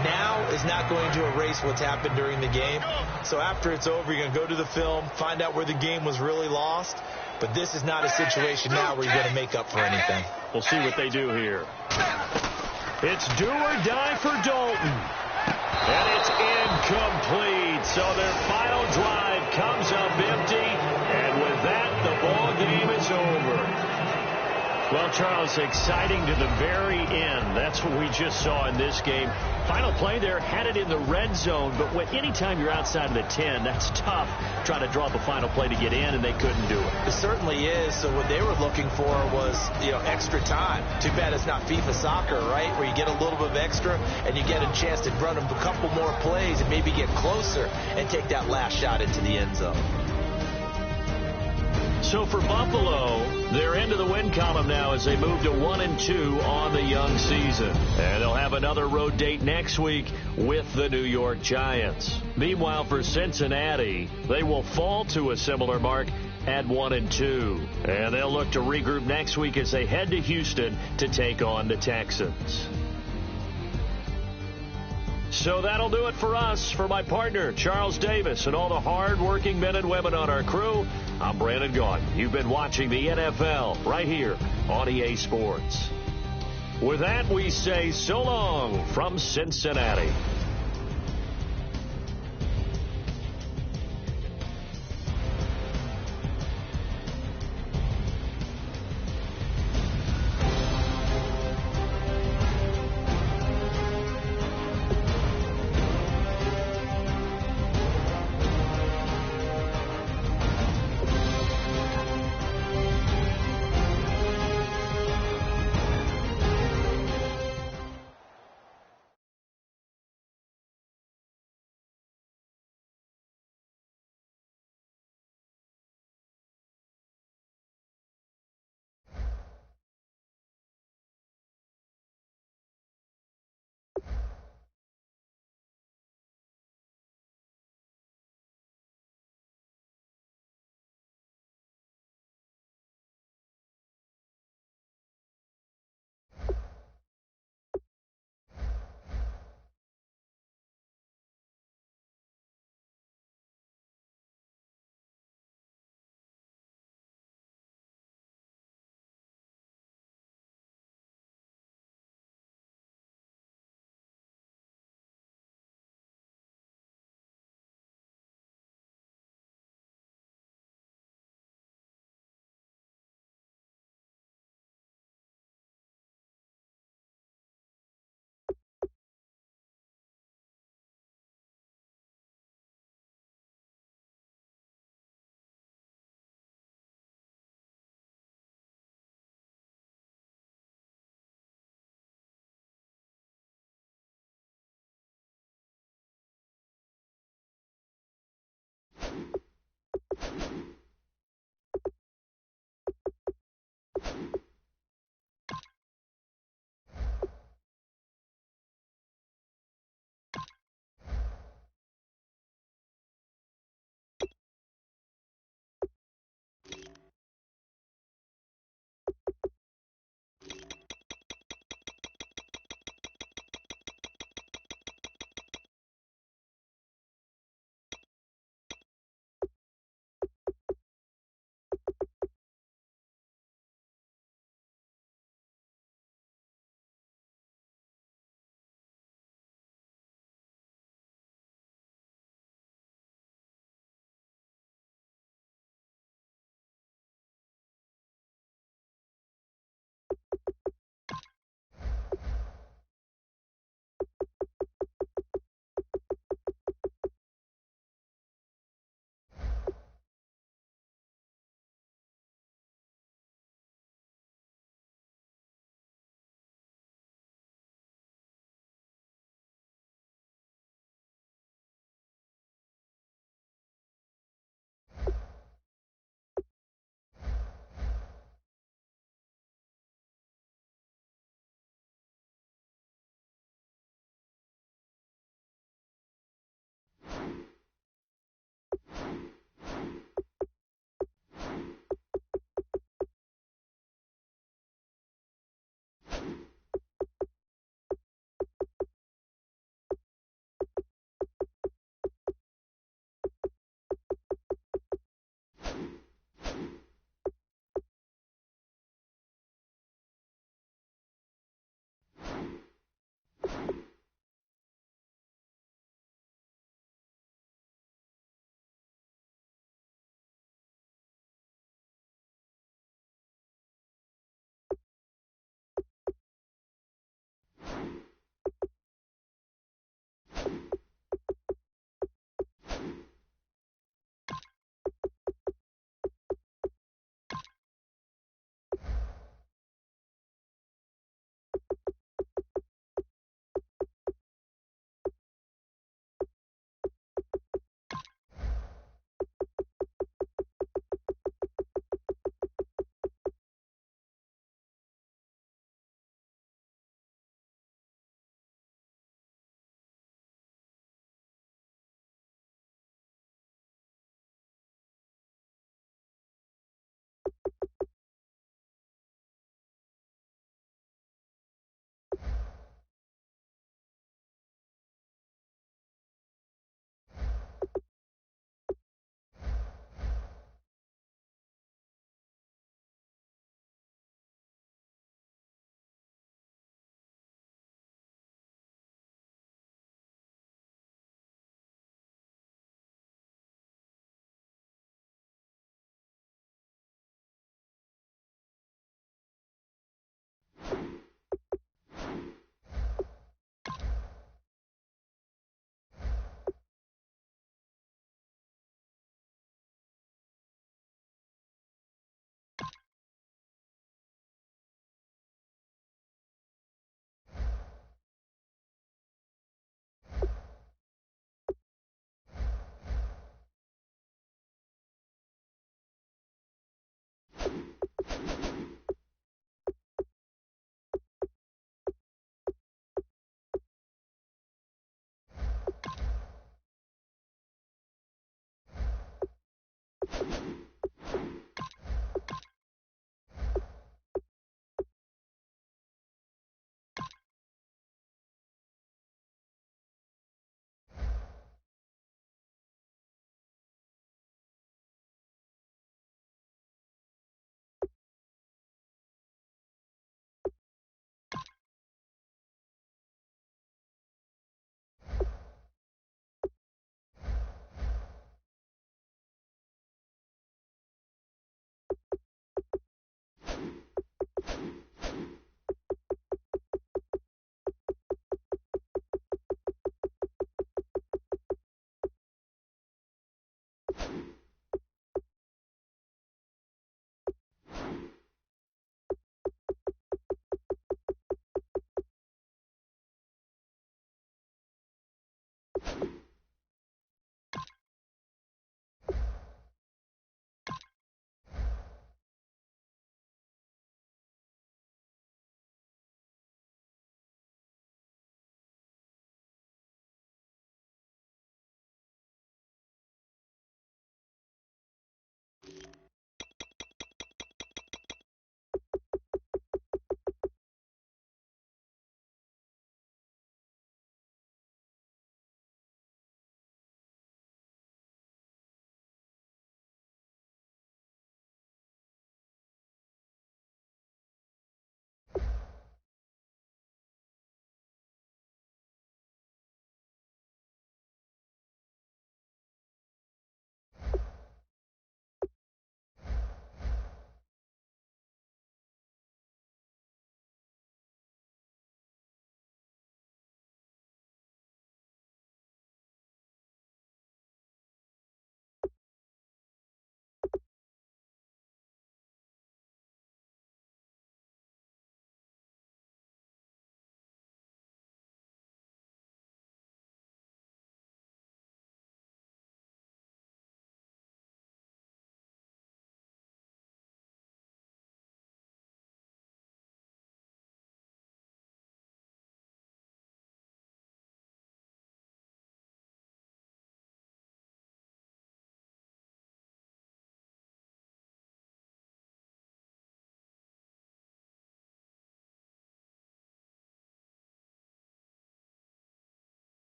now is not going to erase what's happened during the game. So after it's over, you're going to go to the film, find out where the game was really lost. But this is not a situation now where you're going to make up for anything. We'll see what they do here. It's do or die for Dalton. And it's incomplete. So their final drive comes up empty. And with that, the ball game is over. Well, Charles, exciting to the very end. That's what we just saw in this game. Final play there, had it in the red zone, but anytime you're outside of the 10, that's tough trying to draw up a final play to get in, and they couldn't do it. It certainly is. So what they were looking for was, extra time. Too bad it's not FIFA soccer, right, where you get a little bit of extra and you get a chance to run a couple more plays and maybe get closer and take that last shot into the end zone. So for Buffalo, they're into the win column now as they move to 1-2 on the young season. And they'll have another road date next week with the New York Giants. Meanwhile, for Cincinnati, they will fall to a similar mark at 1-2. And they'll look to regroup next week as they head to Houston to take on the Texans. So that'll do it for us. For my partner, Charles Davis, and all the hard-working men and women on our crew, I'm Brandon Gaudin. You've been watching the NFL right here on EA Sports. With that, we say so long from Cincinnati.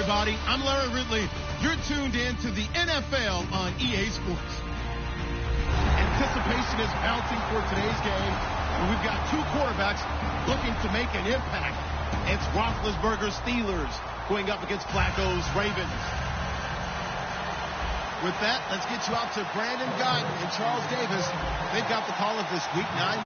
everybody. I'm Larry Ridley. You're tuned in to the NFL on EA Sports. Anticipation is mounting for today's game, and we've got two quarterbacks looking to make an impact. It's Roethlisberger's Steelers going up against Flacco's Ravens. With that, let's get you out to Brandon Guyton and Charles Davis. They've got the call of this Week 9.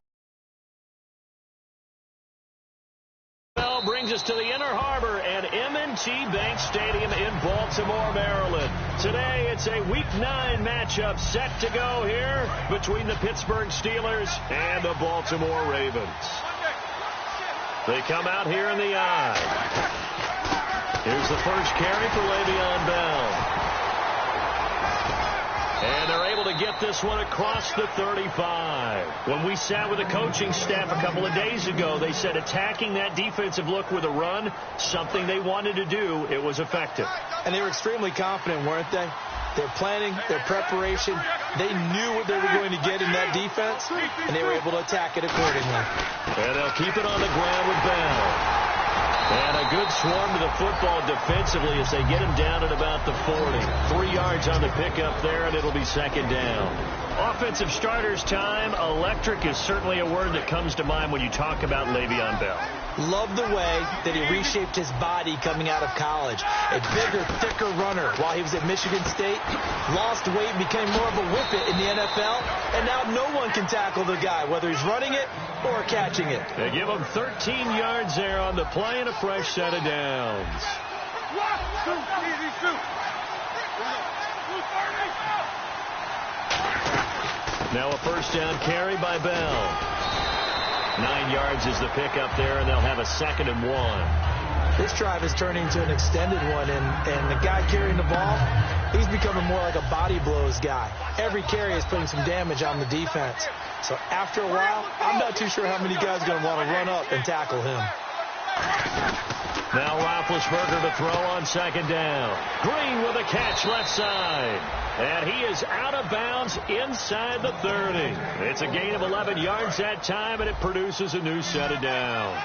Brings us to the Inner Harbor and M&T Bank Stadium in Baltimore, Maryland. Today, it's a Week 9 matchup set to go here between the Pittsburgh Steelers and the Baltimore Ravens. They come out here in the eye. Here's the first carry for Le'Veon Bell. And they're able to get this one across the 35. When we sat with the coaching staff a couple of days ago, they said attacking that defensive look with a run, something they wanted to do, it was effective. And they were extremely confident, weren't they? Their planning, their preparation, they knew what they were going to get in that defense, and they were able to attack it accordingly. And they'll keep it on the ground with Bell. And a good swarm to the football defensively as they get him down at about the 40. 3 yards on the pickup there, and it'll be second down. Offensive starters time. Electric is certainly a word that comes to mind when you talk about Le'Veon Bell. Love the way that he reshaped his body coming out of college. A bigger, thicker runner while he was at Michigan State. Lost weight, became more of a whippet in the NFL. And now no one can tackle the guy, whether he's running it or catching it. They give him 13 yards there on the play and a fresh set of downs. Now a first down carry by Bell. 9 yards is the pickup there, and they'll have a 2nd and 1. This drive is turning into an extended one, and the guy carrying the ball, he's becoming more like a body blows guy. Every carry is putting some damage on the defense. So after a while, I'm not too sure how many guys are going to want to run up and tackle him. Now Roethlisberger to throw on 2nd down. Green with a catch left side. And he is out of bounds inside the 30. It's a gain of 11 yards that time, and it produces a new set of downs.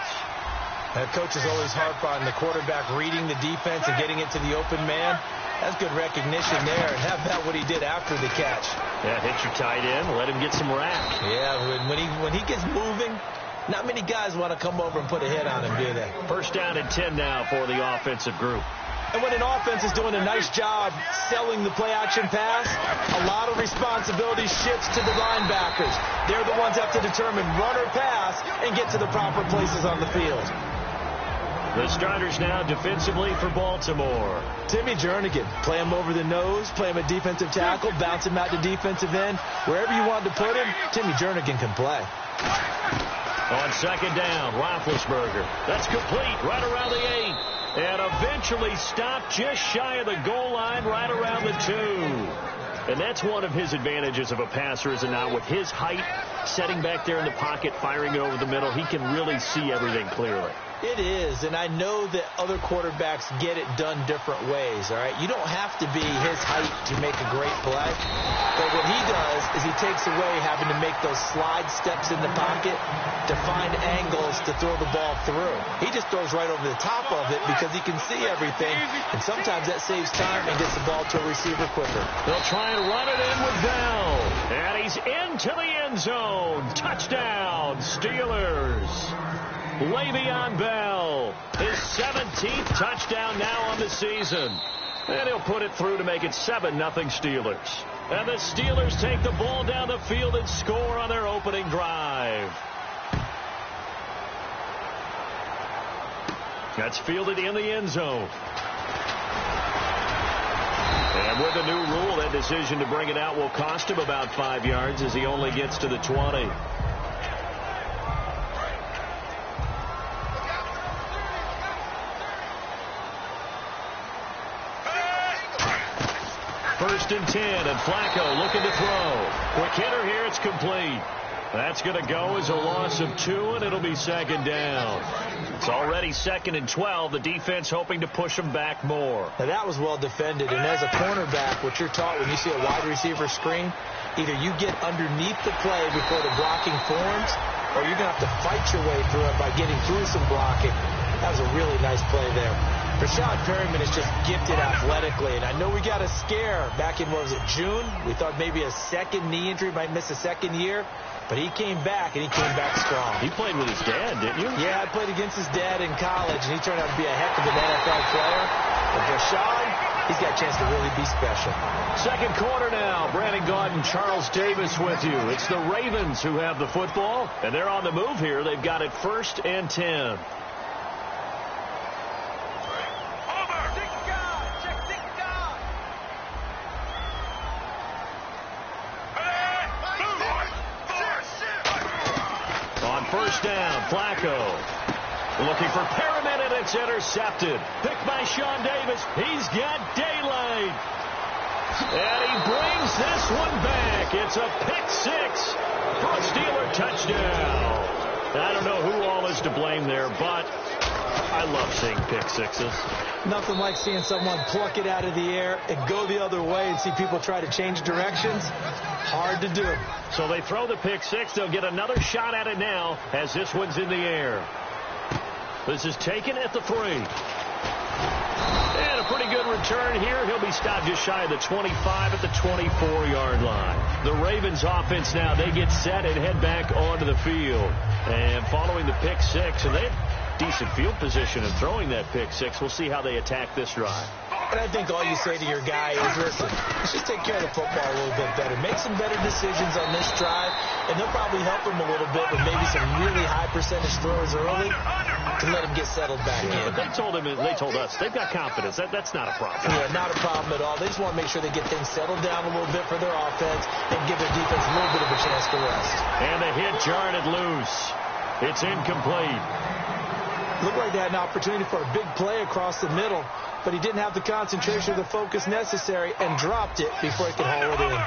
That coach is always harp on the quarterback reading the defense and getting it to the open man. That's good recognition there. And how about what he did after the catch? Yeah, hit your tight end, let him get some rack. Yeah, when he gets moving, not many guys want to come over and put a hit on him, do they? First down and 10 now for the offensive group. And when an offense is doing a nice job selling the play-action pass, a lot of responsibility shifts to the linebackers. They're the ones that have to determine run or pass and get to the proper places on the field. The starters now defensively for Baltimore. Timmy Jernigan, play him over the nose, play him a defensive tackle, bounce him out to defensive end. Wherever you want to put him, Timmy Jernigan can play. On 2nd down, Roethlisberger. That's complete right around the 8. And eventually stopped just shy of the goal line right around the 2. And that's one of his advantages of a passer, is it not? With his height, setting back there in the pocket, firing it over the middle, he can really see everything clearly. It is, and I know that other quarterbacks get it done different ways, all right? You don't have to be his height to make a great play. But what he does is he takes away having to make those slide steps in the pocket to find angles to throw the ball through. He just throws right over the top of it because he can see everything, and sometimes that saves time and gets the ball to a receiver quicker. They'll try and run it in with Bell. And he's into the end zone. Touchdown, Steelers. Le'Veon Bell, his 17th touchdown now on the season. And he'll put it through to make it 7-0 Steelers. And the Steelers take the ball down the field and score on their opening drive. That's fielded in the end zone. And with the new rule, that decision to bring it out will cost him about 5 yards as he only gets to the 20. First and 10, and Flacco looking to throw. Quick hitter here, it's complete. That's going to go as a loss of 2, and it'll be 2nd down. It's already 2nd and 12. The defense hoping to push them back more. Now, that was well defended, and as a cornerback, what you're taught when you see a wide receiver screen, either you get underneath the play before the blocking forms, or you're going to have to fight your way through it by getting through some blocking. That was a really nice play there. Rashad Perryman is just gifted athletically, and I know we got a scare back in, what was it, June? We thought maybe a second knee injury, might miss a second year, but he came back, and he came back strong. He played with his dad, didn't you? Yeah, I played against his dad in college, and he turned out to be a heck of an NFL player. But Rashad, he's got a chance to really be special. Second quarter now. Brandon Gaudin, Charles Davis with you. It's the Ravens who have the football, and they're on the move here. They've got it 1st and 10. First down, Flacco. Looking for Perriman, and it's intercepted. Picked by Sean Davis. He's got daylight. And he brings this one back. It's a pick six for a Steeler touchdown. I don't know who all is to blame there, but I love seeing pick sixes. Nothing like seeing someone pluck it out of the air and go the other way and see people try to change directions. Hard to do. So they throw the pick six. They'll get another shot at it now as this one's in the air. This is taken at the 3. And a pretty good return here. He'll be stopped just shy of the 25 at the 24-yard line. The Ravens offense now, they get set and head back onto the field. And following the pick six, and they have decent field position in throwing that pick six. We'll see how they attack this drive. And I think all you say to your guy is, listen, let's just take care of the football a little bit better. Make some better decisions on this drive, and they'll probably help him a little bit with maybe some really high percentage throws early to let him get settled back in. But they told us, they've got confidence. That's not a problem. Yeah, not a problem at all. They just want to make sure they get things settled down a little bit for their offense and give their defense a little bit of a chance to rest. And the hit jarred loose. It's incomplete. Looked like they had an opportunity for a big play across the middle, but he didn't have the concentration or the focus necessary and dropped it before he could haul it in.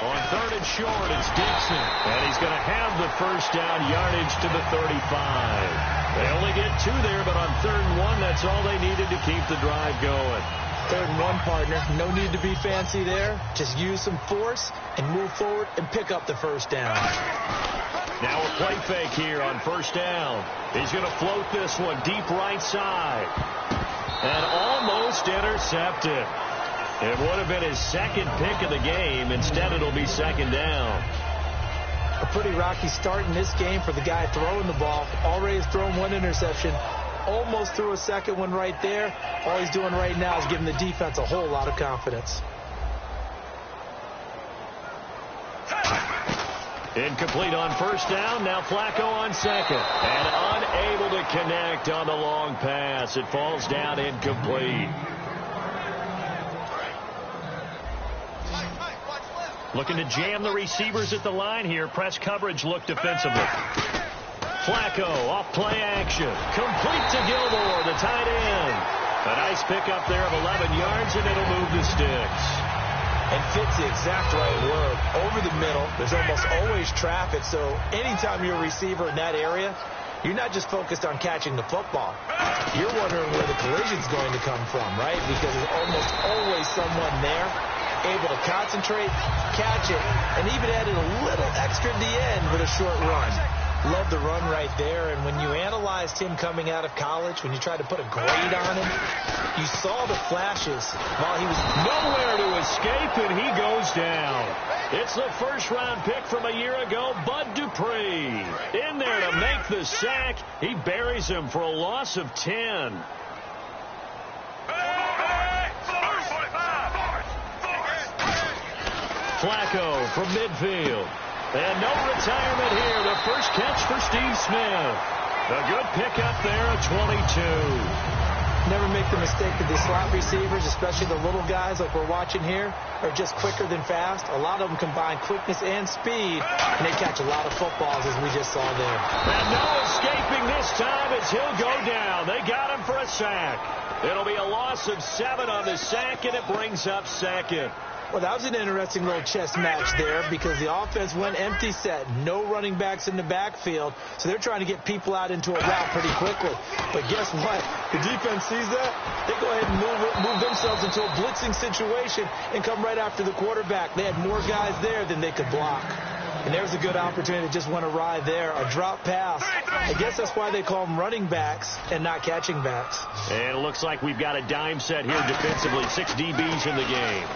On 3rd and short, it's Dixon, and he's going to have the first down yardage to the 35. They only get 2 there, but on 3rd and 1, that's all they needed to keep the drive going. 3rd and 1, partner. No need to be fancy there. Just use some force and move forward and pick up the first down. Now a play fake here on 1st down. He's going to float this one deep right side. And almost intercepted. It would have been his 2nd pick of the game. Instead, it'll be 2nd down. A pretty rocky start in this game for the guy throwing the ball. Already has thrown 1 interception. Almost threw a 2nd one right there. All he's doing right now is giving the defense a whole lot of confidence. Incomplete on 1st down. Now Flacco on 2nd. And unable to connect on the long pass. It falls down incomplete. Looking to jam the receivers at the line here. Press coverage look defensively. Flacco off play action. Complete to Gilmore, the tight end. A nice pickup there of 11 yards, and it'll move the sticks. And fits the exact right word. Over the middle, there's almost always traffic, so anytime you're a receiver in that area, you're not just focused on catching the football. You're wondering where the collision's going to come from, right? Because there's almost always someone there able to concentrate, catch it, and even added a little extra at the end with a short run. Love the run right there, and when you analyzed him coming out of college, when you tried to put a grade on him, you saw the flashes while he was nowhere to escape, and he goes down. It's the 1st-round pick from a year ago, Bud Dupree. In there to make the sack. He buries him for a loss of 10. Flacco from midfield. And no retirement here. The first catch for Steve Smith. A good pickup there at 22. Never make the mistake that these slot receivers, especially the little guys like we're watching here, are just quicker than fast. A lot of them combine quickness and speed, and they catch a lot of footballs, as we just saw there. And no escaping this time as he'll go down. They got him for a sack. It'll be a loss of 7 on the sack, and it brings up 2nd. Well, that was an interesting little chess match there because the offense went empty set. No running backs in the backfield, so they're trying to get people out into a route pretty quickly. But guess what? The defense sees that. They go ahead and move themselves into a blitzing situation and come right after the quarterback. They had more guys there than they could block. And there's a good opportunity that just went awry there. A drop pass. I guess that's why they call them running backs and not catching backs. And it looks like we've got a dime set here defensively. 6 DBs in the game.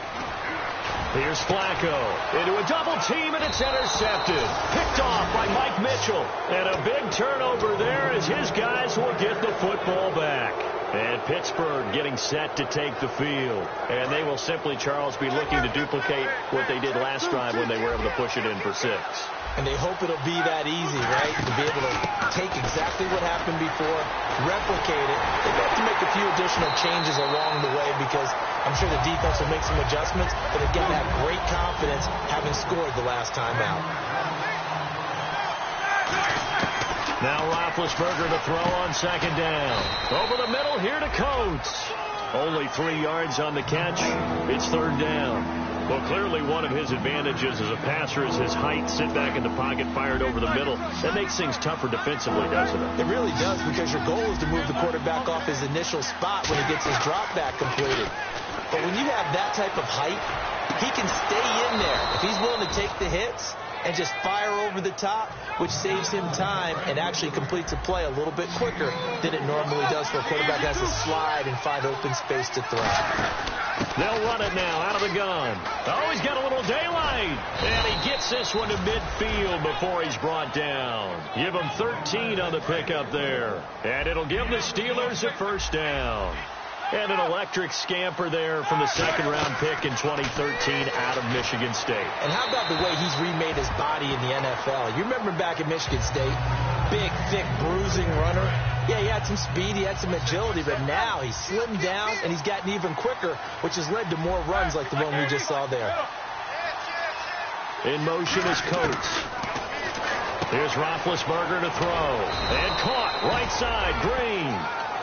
Here's Flacco into a double team, and it's intercepted. Picked off by Mike Mitchell. And a big turnover there as his guys will get the football back. And Pittsburgh getting set to take the field. And they will simply, Charles, be looking to duplicate what they did last drive when they were able to push it in for 6. And they hope it'll be that easy, right? To be able to take exactly what happened before, replicate it. They have to make a few additional changes along the way because I'm sure the defense will make some adjustments, but again, have great confidence having scored the last time out. Now Roethlisberger to throw on 2nd down. Over the middle here to Coates. Only 3 yards on the catch. It's 3rd down. Well, clearly one of his advantages as a passer is his height. Sit back in the pocket, fired over the middle. That makes things tougher defensively, doesn't it? It really does, because your goal is to move the quarterback off his initial spot when he gets his drop back completed. But when you have that type of height, he can stay in there. If he's willing to take the hits and just fire over the top, which saves him time and actually completes a play a little bit quicker than it normally does for a quarterback that has to slide and find open space to throw. They'll run it now out of the gun. Oh, he's got a little daylight. And he gets this one to midfield before he's brought down. Give him 13 on the pickup there. And it'll give the Steelers a 1st down. And an electric scamper there from the 2nd-round pick in 2013 out of Michigan State. And how about the way he's remade his body in the NFL? You remember back at Michigan State, big, thick, bruising runner. Yeah, he had some speed, he had some agility, but now he's slimmed down and he's gotten even quicker, which has led to more runs like the one we just saw there. In motion is Coates. Here's Roethlisberger to throw. And caught right side, Green.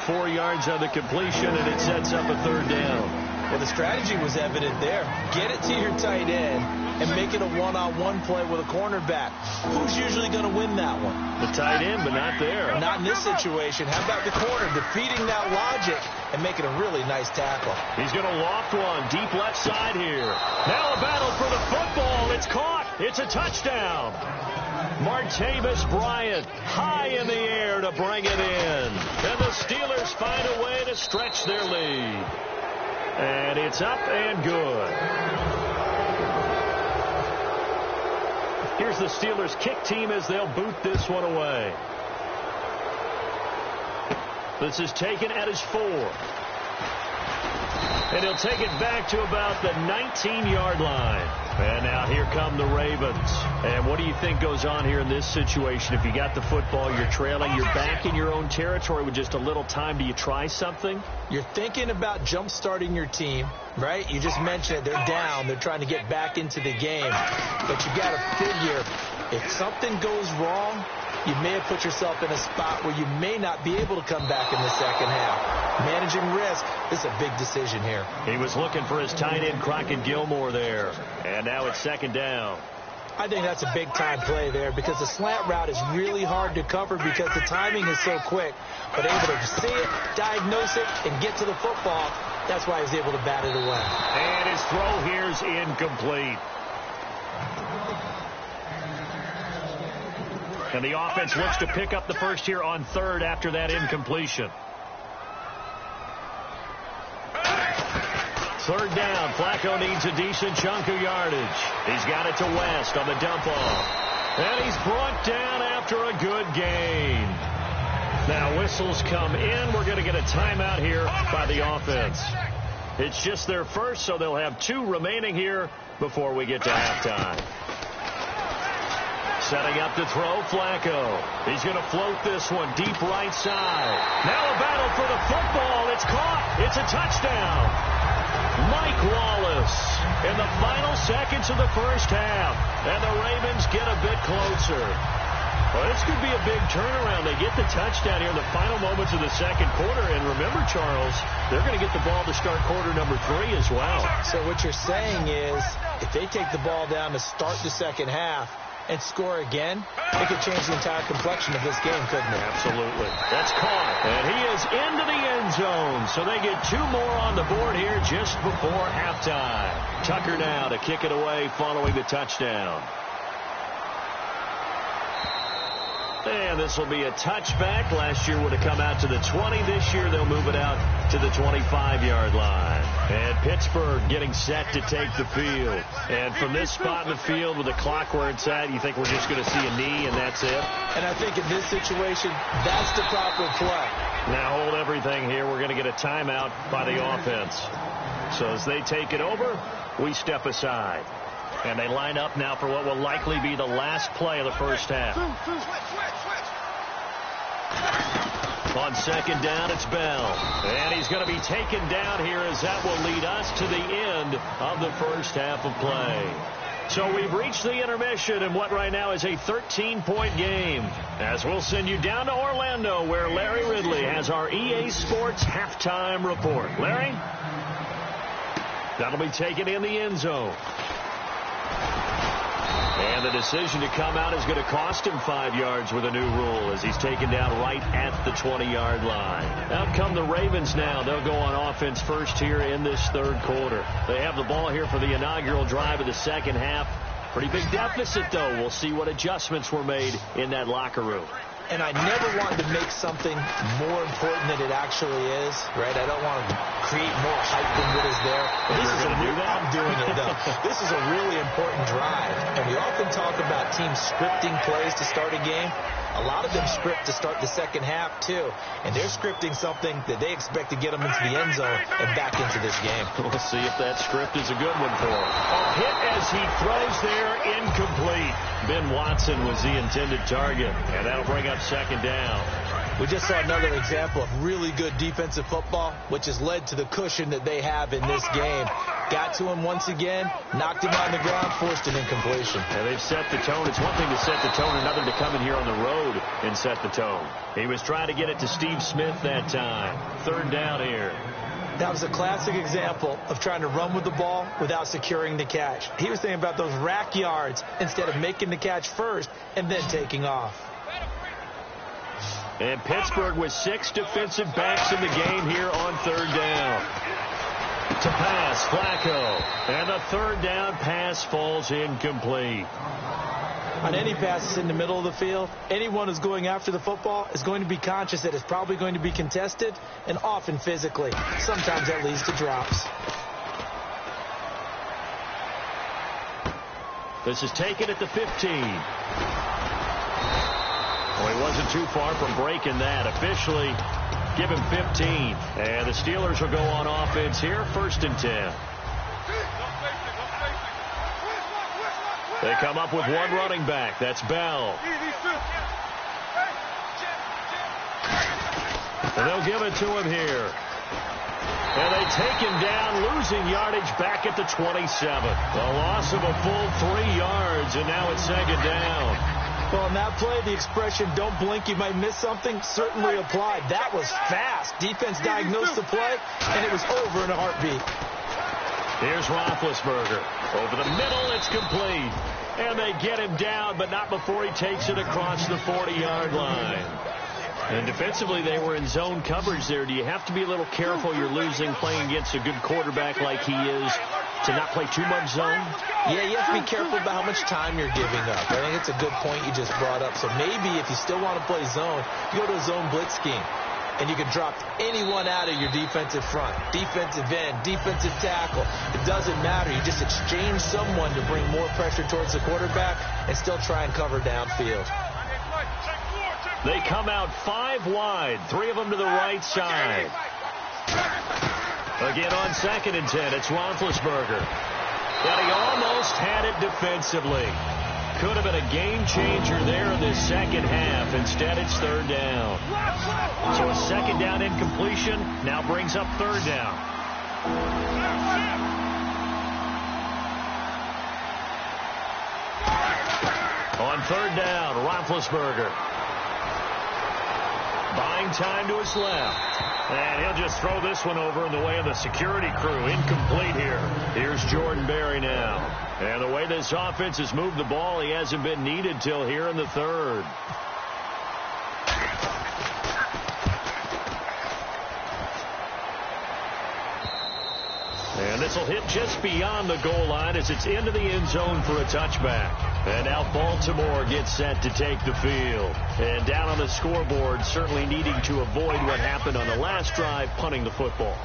4 yards on the completion, and it sets up a 3rd down. Well, the strategy was evident there. Get it to your tight end and make it a one-on-one play with a cornerback. Who's usually going to win that one? The tight end, but not there. Not in this situation. How about the corner defeating that logic and making a really nice tackle? He's going to loft one deep left side here. Now a battle for the football. It's caught. It's a touchdown. Martavis Bryant high in the air to bring it in. And the Steelers find a way to stretch their lead. And it's up and good. Here's the Steelers kick team as they'll boot this one away. This is taken at his 4. And he'll take it back to about the 19-yard line. And now here come the Ravens. And what do you think goes on here in this situation? If you got the football, you're trailing, you're back in your own territory with just a little time. Do you try something? You're thinking about jump-starting your team, right? You just mentioned it. They're down. They're trying to get back into the game. But you got to figure, if something goes wrong, you may have put yourself in a spot where you may not be able to come back in the 2nd half. Managing risk is a big decision here. He was looking for his tight end, Crockett Gilmore, there. And now it's 2nd down. I think that's a big-time play there because the slant route is really hard to cover because the timing is so quick. But able to see it, diagnose it, and get to the football, that's why he's able to bat it away. And his throw here is incomplete. And the offense looks to pick up the first here on 3rd after that incompletion. 3rd down. Flacco needs a decent chunk of yardage. He's got it to West on the dump off. And he's brought down after a good gain. Now whistles come in. We're going to get a timeout here by the offense. It's just their first, so they'll have 2 remaining here before we get to halftime. Setting up to throw, Flacco. He's going to float this one deep right side. Now a battle for the football. It's caught. It's a touchdown. Mike Wallace in the final seconds of the first half. And the Ravens get a bit closer. Well, this could be a big turnaround. They get the touchdown here in the final moments of the 2nd quarter. And remember, Charles, they're going to get the ball to start quarter number 3 as well. So what you're saying is if they take the ball down to start the 2nd half, and score again, it could change the entire complexion of this game, couldn't it? Absolutely. That's caught. And he is into the end zone. So they get 2 more on the board here just before halftime. Tucker now to kick it away following the touchdown. And this will be a touchback. Last year would have come out to the 20. This year they'll move it out to the 25-yard line. And Pittsburgh getting set to take the field. And from this spot in the field with the clock where it's at, you think we're just going to see a knee and that's it? And I think in this situation, that's the proper play. Now hold everything here. We're going to get a timeout by the offense. So as they take it over, we step aside. And they line up now for what will likely be the last play of the first half. On second down, it's Bell. And he's going to be taken down here as that will lead us to the end of the first half of play. So we've reached the intermission in what right now is a 13-point game. As we'll send you down to Orlando where Larry Ridley has our EA Sports halftime report. Larry? That'll be taken in the end zone. And the decision to come out is going to cost him 5 yards with a new rule as he's taken down right at the 20-yard line. Out come the Ravens now. They'll go on offense first here in this third quarter. They have the ball here for the inaugural drive of the second half. Pretty big deficit, though. We'll see what adjustments were made in that locker room. And I never wanted to make something more important than it actually is, right? I don't want to create more hype than what is there. I'm doing it, though. This is a really important drive. And we often talk about teams scripting plays to start a game. A lot of them script to start the second half, too. And they're scripting something that they expect to get them into the end zone and back into this game. We'll see if that script is a good one for him. A hit as he throws there, incomplete. Ben Watson was the intended target, and that'll bring up second down. We just saw another example of really good defensive football, which has led to the cushion that they have in this game. Got to him once again, knocked him on the ground, forced an incompletion. And they've set the tone. It's one thing to set the tone, another to come in here on the road and set the tone. He was trying to get it to Steve Smith that time. Third down here. That was a classic example of trying to run with the ball without securing the catch. He was thinking about those rack yards instead of making the catch first and then taking off. And Pittsburgh with 6 defensive backs in the game here on third down. To pass, Flacco. And the third down pass falls incomplete. On any passes in the middle of the field, anyone who's going after the football is going to be conscious that it's probably going to be contested and often physically. Sometimes that leads to drops. This is taken at the 15. Well, he wasn't too far from breaking that. Officially, give him 15. And the Steelers will go on offense here, 1st and 10. They come up with one running back. That's Bell. And they'll give it to him here. And they take him down, losing yardage back at the 27. A loss of a full 3 yards, and now it's second down. Well, in that play, the expression, don't blink, you might miss something, certainly applied. That was fast. Defense diagnosed the play, and it was over in a heartbeat. Here's Roethlisberger. Over the middle, it's complete. And they get him down, but not before he takes it across the 40-yard line. And defensively, they were in zone coverage there. Do you have to be a little careful? You're losing playing against a good quarterback like he is to not play too much zone? Yeah, you have to be careful about how much time you're giving up. I think it's a good point you just brought up. So maybe if you still want to play zone, you go to a zone blitz scheme. And you can drop anyone out of your defensive front. Defensive end, defensive tackle. It doesn't matter. You just exchange someone to bring more pressure towards the quarterback and still try and cover downfield. They come out 5 wide, 3 of them to the right side. Again on 2nd and 10, it's Roethlisberger. And he almost had it defensively. Could have been a game changer there in this second half. Instead, it's third down. So a second down incompletion now brings up third down. On third down, Roethlisberger. Buying time to his left. And he'll just throw this one over in the way of the security crew. Incomplete here. Here's Jordan Berry now. And the way this offense has moved the ball, he hasn't been needed till here in the third. And this will hit just beyond the goal line as it's into the end zone for a touchback. And now Baltimore gets set to take the field. And down on the scoreboard, certainly needing to avoid what happened on the last drive, punting the football.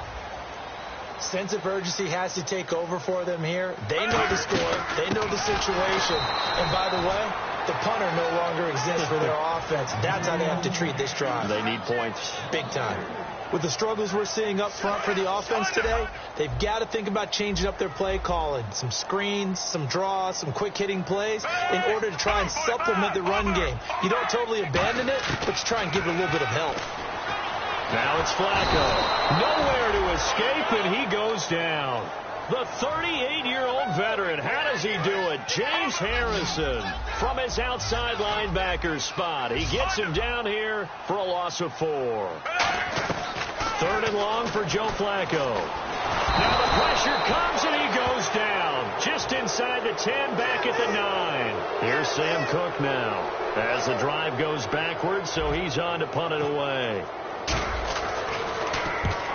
Sense of urgency has to take over for them here. They know the score. They know the situation. And by the way, the punter no longer exists for their offense. That's how they have to treat this drive. They need points. Big time. With the struggles we're seeing up front for the offense today, they've got to think about changing up their play calling. Some screens, some draws, some quick-hitting plays in order to try and supplement the run game. You don't totally abandon it, but you try and give it a little bit of help. Now it's Flacco. Nowhere to escape, and he goes down. The 38-year-old veteran, how does he do it? James Harrison from his outside linebacker spot. He gets him down here for a loss of 4. 3rd and long for Joe Flacco. Now the pressure comes, and he goes down. Just inside the 10, back at the 9. Here's Sam Cook now as the drive goes backwards, so he's on to punt it away.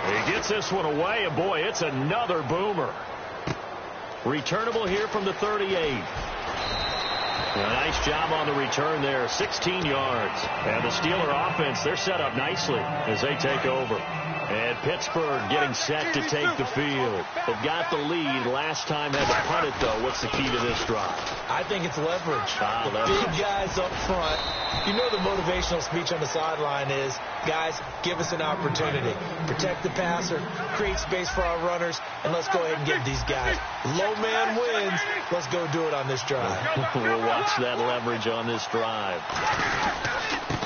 He gets this one away, and boy, it's another boomer. Returnable here from the 38. A nice job on the return there, 16 yards. And the Steeler offense, they're set up nicely as they take over. And Pittsburgh getting set to take the field. They've got the lead. Last time had to punt it, though. What's the key to this drive? I think it's leverage. Big guys up front. You know the motivational speech on the sideline is, guys, give us an opportunity. Protect the passer, create space for our runners, and let's go ahead and get these guys. Low man wins. Let's go do it on this drive. We'll watch that leverage on this drive.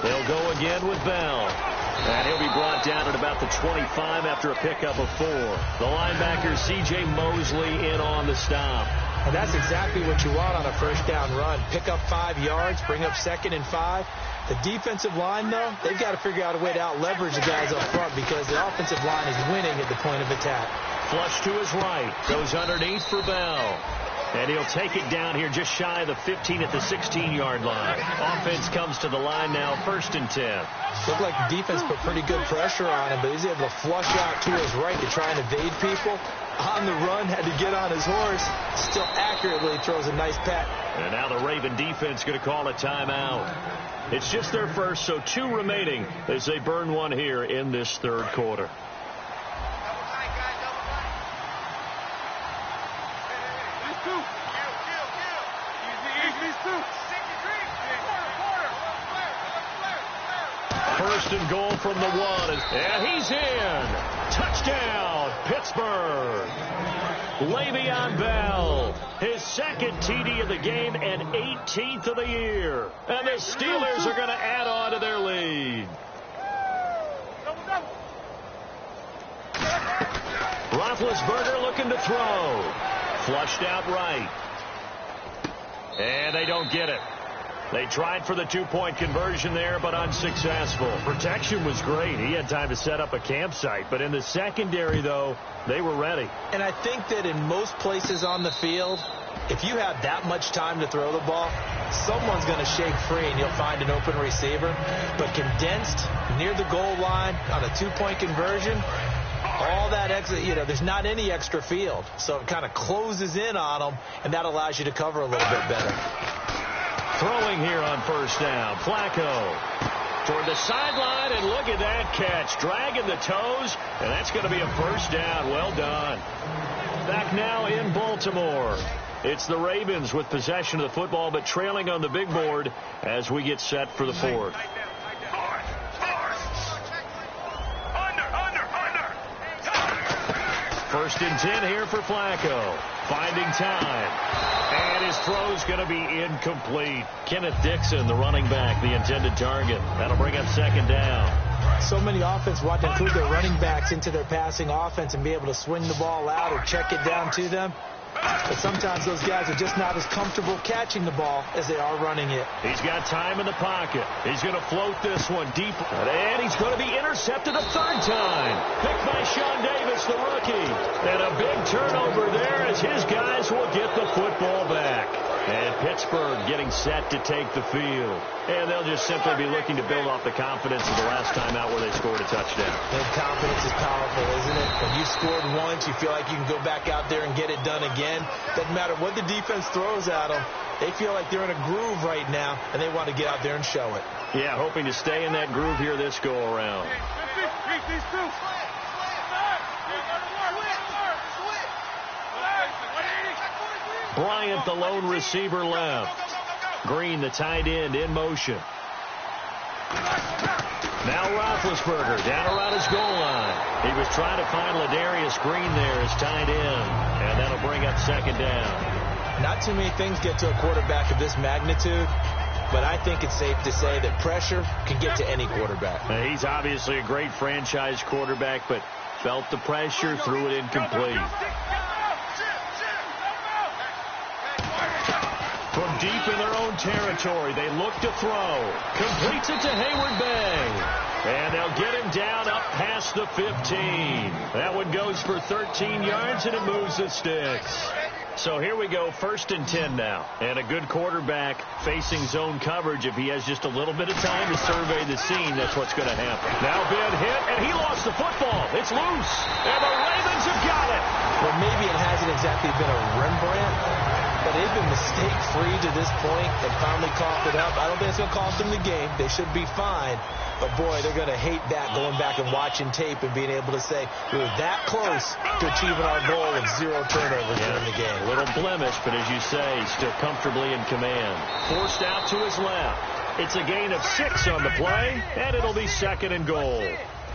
They'll go again with Bell. And he'll be brought down at about the 25 after a pickup of 4. The linebacker, C.J. Mosley, in on the stop. And that's exactly what you want on a first down run. Pick up 5 yards, bring up 2nd and 5. The defensive line, though, they've got to figure out a way to out-leverage the guys up front because the offensive line is winning at the point of attack. Flush to his right. Goes underneath for Bell. And he'll take it down here just shy of the 15 at the 16-yard line. Offense comes to the line now, 1st and 10. Looked like the defense put pretty good pressure on him, but he's able to flush out to his right to try and evade people. On the run, had to get on his horse. Still accurately throws a nice pass. And now the Raven defense going to call a timeout. It's just their first, so 2 remaining as they burn one here in this 3rd quarter. First and goal from the 1. And he's in. Touchdown, Pittsburgh. Le'Veon Bell, his 2nd TD of the game and 18th of the year. And the Steelers are going to add on to their lead. Roethlisberger looking to throw. Flushed out right. And they don't get it. They tried for the 2-point conversion there, but unsuccessful. Protection was great. He had time to set up a campsite. But in the secondary, though, they were ready. And I think that in most places on the field, if you have that much time to throw the ball, someone's going to shake free and you'll find an open receiver. But condensed near the goal line on a 2-point conversion, all that extra, there's not any extra field. So it kind of closes in on them, and that allows you to cover a little bit better. Throwing here on first down. Flacco toward the sideline, and look at that catch. Dragging the toes, and that's going to be a first down. Well done. Back now in Baltimore. It's the Ravens with possession of the football, but trailing on the big board as we get set for the 4th. First and 10 here for Flacco. Finding time. And his throw's going to be incomplete. Kenneth Dixon, the running back, the intended target. That'll bring up 2nd down. So many offenses want to include their running backs into their passing offense and be able to swing the ball out or check it down to them. But sometimes those guys are just not as comfortable catching the ball as they are running it. He's got time in the pocket. He's going to float this one deep. And he's going to be intercepted. intercepted a third time. Picked by Sean Davis, the rookie. And a big turnover there as his guys will get the football back. And Pittsburgh getting set to take the field. And they'll just simply be looking to build off the confidence of the last time out where they scored a touchdown. And confidence is powerful, isn't it? When you scored once, you feel like you can go back out there and get it done again. Doesn't matter what the defense throws at them. They feel like they're in a groove right now, and they want to get out there and show it. Yeah, hoping to stay in that groove here this go-around. Bryant, the lone receiver, left. Green, the tight end, in motion. Now Roethlisberger down around his goal line. He was trying to find Ladarius Green there as tight end, and that'll bring up second down. Not too many things get to a quarterback of this magnitude, but I think it's safe to say that pressure can get to any quarterback. Now, he's obviously a great franchise quarterback, but felt the pressure, threw it incomplete. From deep in their own territory, they look to throw. Completes it to Hayward Bay. And they'll get him down up past the 15. That one goes for 13 yards, and it moves the sticks. So here we go, 1st and 10 now. And a good quarterback facing zone coverage. If he has just a little bit of time to survey the scene, that's what's going to happen. Now Ben hit, and he lost the football. It's loose, and the Ravens have got it. Well, maybe it hasn't exactly been a Rembrandt, but they've been mistake-free to this point and finally coughed it up. I don't think it's going to cost them the game. They should be fine. But, boy, they're going to hate that, going back and watching tape and being able to say, we were that close to achieving our goal of 0 turnovers during the game. A little blemish, but as you say, still comfortably in command. Forced out to his left. It's a gain of 6 on the play, and it'll be 2nd and goal.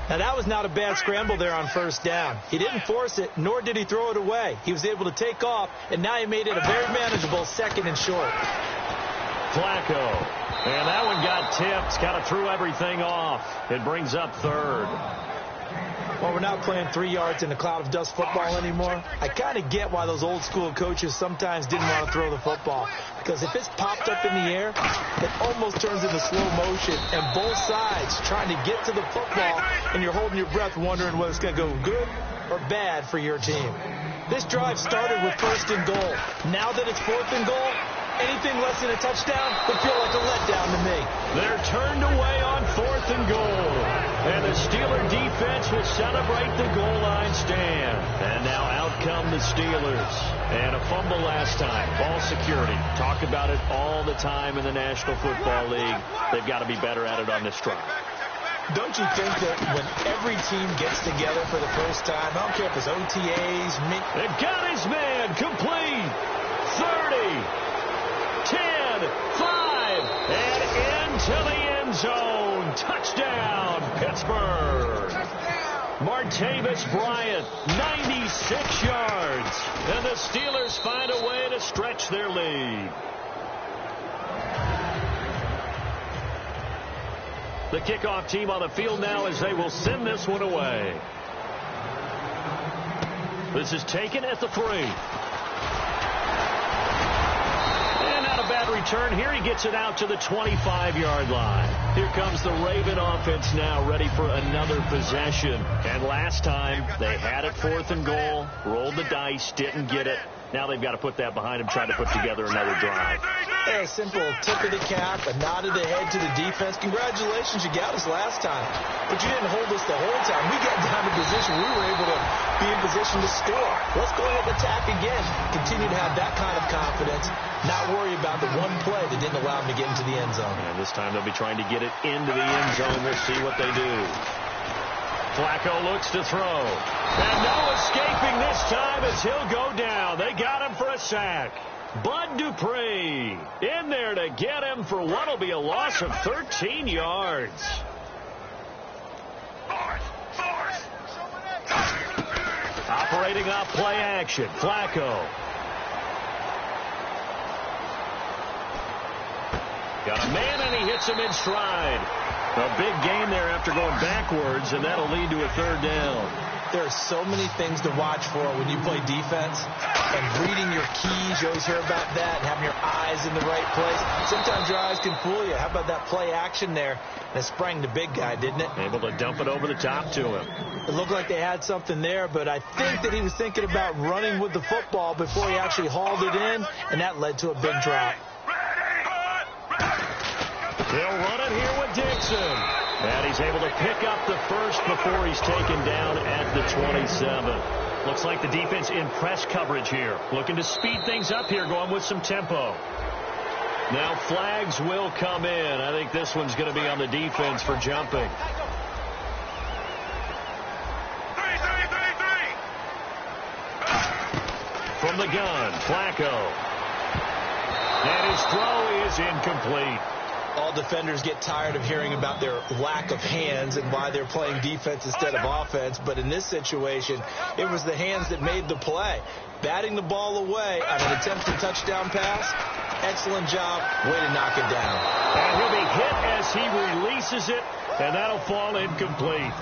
Now, that was not a bad scramble there on 1st down. He didn't force it, nor did he throw it away. He was able to take off, and now he made it a very manageable 2nd and short. Flacco. And that one got tipped. Kind of threw everything off. It brings up 3rd. Well, we're not playing 3 yards in a cloud of dust football anymore. I kind of get why those old school coaches sometimes didn't want to throw the football. Because if it's popped up in the air, it almost turns into slow motion. And both sides trying to get to the football, and you're holding your breath wondering whether it's going to go good or bad for your team. This drive started with 1st and goal. Now that it's 4th and goal, anything less than a touchdown would feel like a letdown to me. They're turned away on 4th and goal. And the Steeler defense will celebrate the goal line stand. And now out come the Steelers. And a fumble last time. Ball security. Talk about it all the time in the National Football League. They've got to be better at it on this drive. Don't you think that when every team gets together for the first time, I don't care if it's OTAs, They've got his man complete. 30. 10, 5, and into the end zone. Touchdown, Pittsburgh. Martavis Bryant, 96 yards. And the Steelers find a way to stretch their lead. The kickoff team on the field now as they will send this one away. This is taken at the 3. Bad return here. He gets it out to the 25-yard line. Here comes the Raven offense now, ready for another possession. And last time they had it 4th and goal, rolled the dice, didn't get it. Now they've got to put that behind them, try to put together another drive. A simple tip of the cap, a nod of the head to the defense. Congratulations, you got us last time. But you didn't hold us the whole time. We got down to position. We were able to be in position to score. Let's go ahead and attack again. Continue to have that kind of confidence. Not worry about the one play that didn't allow them to get into the end zone. And this time they'll be trying to get it into the end zone. We'll see what they do. Flacco looks to throw. And no escaping this time as he'll go down. They got him for a sack. Bud Dupree in there to get him for what will be a loss of 13 yards. Operating off play action. Flacco. Got a man, and he hits him in stride. A big gain there after going backwards, and that'll lead to a third down. There are so many things to watch for when you play defense, and reading your keys. You always hear about that, and having your eyes in the right place. Sometimes your eyes can fool you. How about that play action there? And it sprang the big guy, didn't it? Able to dump it over the top to him. It looked like they had something there, but I think that he was thinking about running with the football before he actually hauled it in, and that led to a big drop. They'll run it here with Dixon. And he's able to pick up the first before he's taken down at the 27. Looks like the defense in press coverage here. Looking to speed things up here, going with some tempo. Now flags will come in. I think this one's going to be on the defense for jumping. From the gun, Flacco. And his throw is incomplete. All defenders get tired of hearing about their lack of hands and why they're playing defense instead of offense. But in this situation, it was the hands that made the play. Batting the ball away on an attempted touchdown pass. Excellent job. Way to knock it down. And he'll be hit as he releases it, and that'll fall incomplete.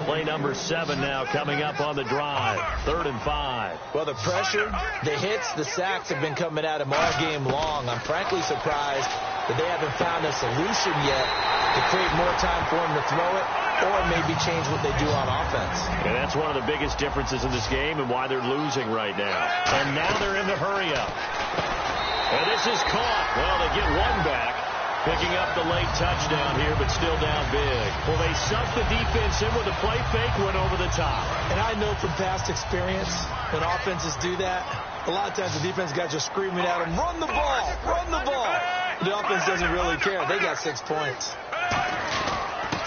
Play number 7 now coming up on the drive. 3rd and 5. Well, the pressure, the hits, the sacks have been coming at him all game long. I'm frankly surprised that they haven't found a solution yet to create more time for him to throw it or maybe change what they do on offense. And that's one of the biggest differences in this game and why they're losing right now. And now they're in the hurry up. And this is caught. Well, they get one back. Picking up the late touchdown here, but still down big. Well, they sunk the defense in with a play fake, went over the top. And I know from past experience, when offenses do that, a lot of times the defense guys are screaming at them, run the ball, run the ball. The offense doesn't really care. They got 6 points.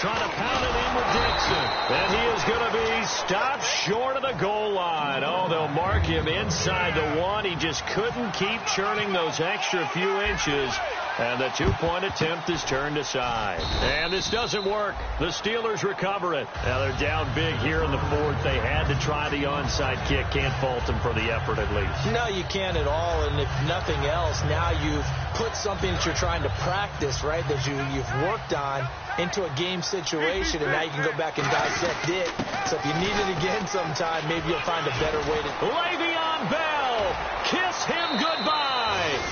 Trying to pound it in with Dixon. And he is going to be stopped short of the goal line. Oh, they'll mark him inside the 1. He just couldn't keep churning those extra few inches. And the 2-point attempt is turned aside. And this doesn't work. The Steelers recover it. Now they're down big here in the 4th. They had to try the onside kick. Can't fault them for the effort at least. No, you can't at all. And if nothing else, now you've put something that you're trying to practice, right, that you've worked on into a game situation, and now you can go back and dissect it. So if you need it again sometime, maybe you'll find a better way to... Le'Veon Bell, kiss him goodbye.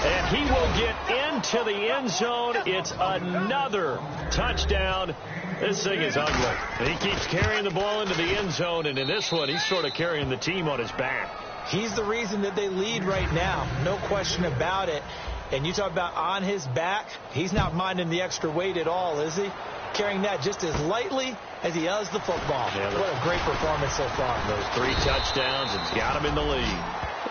And he will get into the end zone. It's another touchdown. This thing is ugly. He keeps carrying the ball into the end zone, and in this one, he's sort of carrying the team on his back. He's the reason that they lead right now. No question about it. And you talk about on his back, he's not minding the extra weight at all, is he? Carrying that just as lightly as he does the football. Yeah, what a great performance so far. Those 3 touchdowns, it's got him in the lead.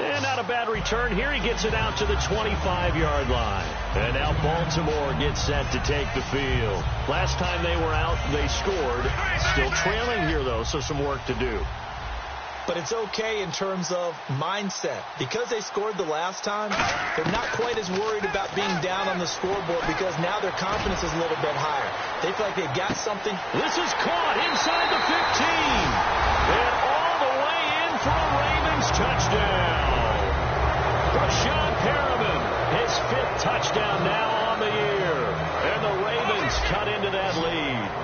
And not a bad return here. He gets it out to the 25-yard line. And now Baltimore gets set to take the field. Last time they were out, they scored. Still trailing here, though, so some work to do. But it's okay in terms of mindset. Because they scored the last time, they're not quite as worried about being down on the scoreboard because now their confidence is a little bit higher. They feel like they've got something. This is caught inside the 15. And all the way in for a Ravens touchdown. Brashad Perriman, his 5th touchdown now on the year. And the Ravens cut into that lead.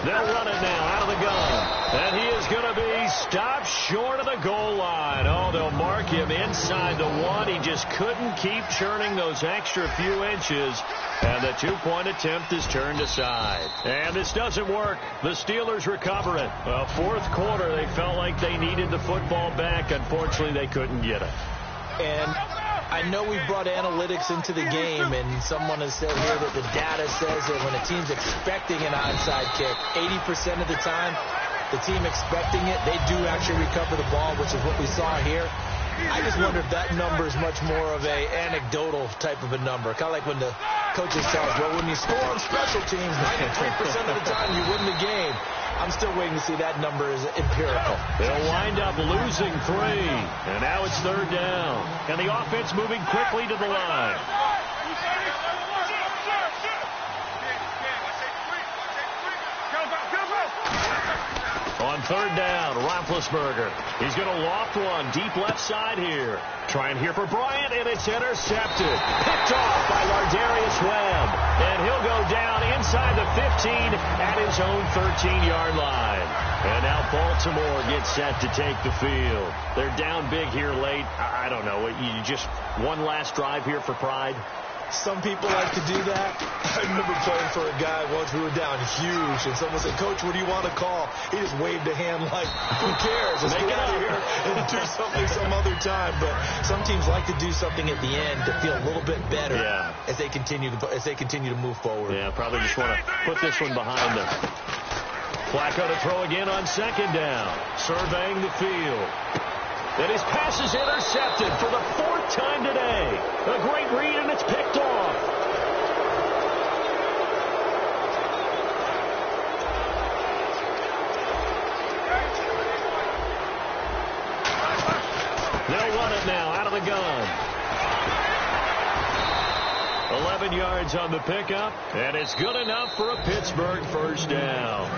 They'll run it now out of the gun. And he is going to be stopped short of the goal line. Oh, they'll mark him inside the 1. He just couldn't keep churning those extra few inches. And the 2-point attempt is turned aside. And this doesn't work. The Steelers recover it. 4th quarter, they felt like they needed the football back. Unfortunately, they couldn't get it. And I know we brought analytics into the game, and someone has said here that the data says that when a team's expecting an onside kick, 80% of the time, the team expecting it, they do actually recover the ball, which is what we saw here. I just wonder if that number is much more of a anecdotal type of a number. Kind of like when the coaches tell us, well, when you score on special teams, 93% of the time you win the game. I'm still waiting to see that number is empirical. They'll wind up losing 3. And now it's 3rd down. And the offense moving quickly to the line. On third down, Roethlisberger. He's going to loft one deep left side here. Trying here for Bryant, and it's intercepted. Picked off by Lardarius Webb. And he'll go down inside the 15 at his own 13-yard line. And now Baltimore gets set to take the field. They're down big here late. I don't know. You just one last drive here for pride? Some people like to do that. I remember playing for a guy once. We were down huge, and someone said, "Coach, what do you want to call?" He just waved a hand like, "Who cares? Let's get out of here and do something some other time." But some teams like to do something at the end to feel a little bit better as they continue to move forward. Yeah, probably just want to put this one behind them. Flacco to throw again on second down, surveying the field. And his pass is intercepted for the fourth time today. A great read, and it's picked off. They'll run it now out of the gun. 11 yards on the pickup, and it's good enough for a Pittsburgh first down.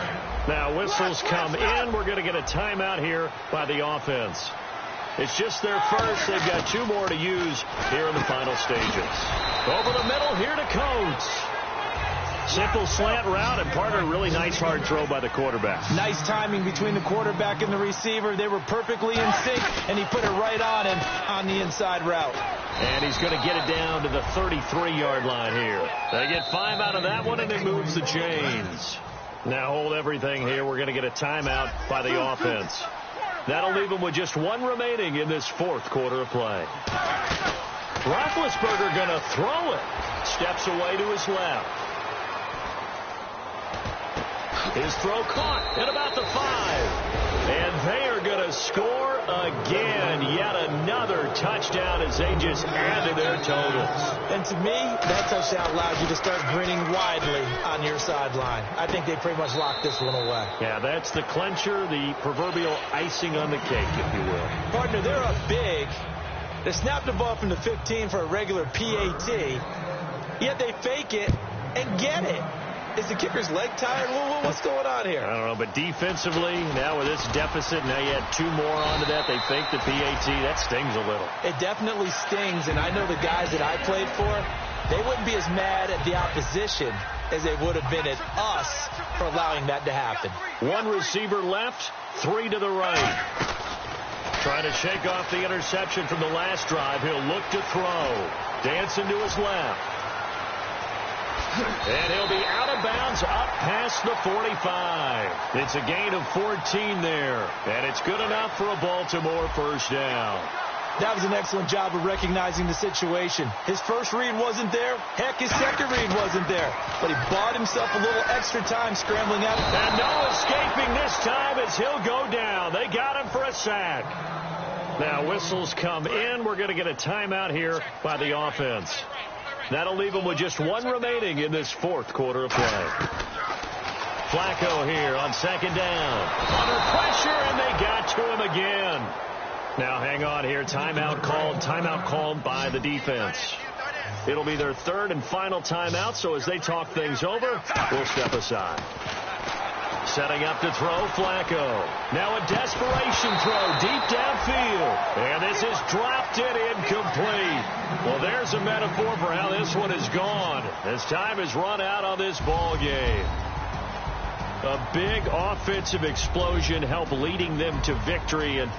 Now whistles come in. We're going to get a timeout here by the offense. It's just their first. They've got 2 more to use here in the final stages. Over the middle here to Coates. Simple slant route, and part of a really nice hard throw by the quarterback. Nice timing between the quarterback and the receiver. They were perfectly in sync, and he put it right on him on the inside route. And he's going to get it down to the 33-yard line here. They get 5 out of that one, and it moves the chains. Now hold everything here. We're going to get a timeout by the offense. That'll leave them with just 1 remaining in this fourth quarter of play. Roethlisberger going to throw it. Steps away to his left. His throw caught at about the 5. And they are going to score again. Yet another touchdown as they just added their totals. And to me, that touchdown allowed you to start grinning widely on your sideline. I think they pretty much locked this one away. Yeah, that's the clincher, the proverbial icing on the cake, if you will. Partner, they're up big. They snapped the ball from the 15 for a regular PAT, yet they fake it and get it. Is the kicker's leg tired? What's going on here? I don't know, but defensively, now with this deficit, now you add 2 more onto that. They fake the PAT. That stings a little. It definitely stings, and I know the guys that I played for, they wouldn't be as mad at the opposition as they would have been at us for allowing that to happen. 1 receiver left, 3 to the right. Trying to shake off the interception from the last drive. He'll look to throw. Dancing to his left. And he'll be out of bounds up past the 45. It's a gain of 14 there. And it's good enough for a Baltimore first down. That was an excellent job of recognizing the situation. His first read wasn't there. Heck, his second read wasn't there. But he bought himself a little extra time scrambling out. And no escaping this time as he'll go down. They got him for a sack. Now whistles come in. We're going to get a timeout here by the offense. That'll leave them with just 1 remaining in this fourth quarter of play. Flacco here on second down. Under pressure, and they got to him again. Now hang on here. Timeout called by the defense. It'll be their 3rd and final timeout, so as they talk things over, we'll step aside. Setting up to throw, Flacco. Now a desperation throw deep downfield. And this is dropped it incomplete. Well, there's a metaphor for how this one is gone. As time has run out on this ball game. A big offensive explosion helped leading them to victory. And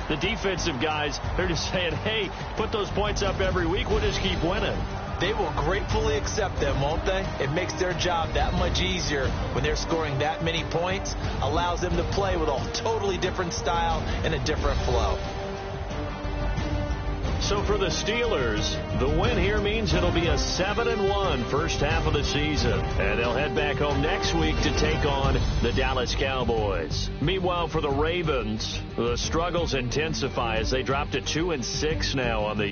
the defensive guys, they're just saying, hey, put those points up every week. We'll just keep winning. They will gratefully accept them, won't they? It makes their job that much easier when they're scoring that many points. Allows them to play with a totally different style and a different flow. So for the Steelers, the win here means it'll be a 7-1 first half of the season. And they'll head back home next week to take on the Dallas Cowboys. Meanwhile, for the Ravens, the struggles intensify as they drop to 2-6 now on the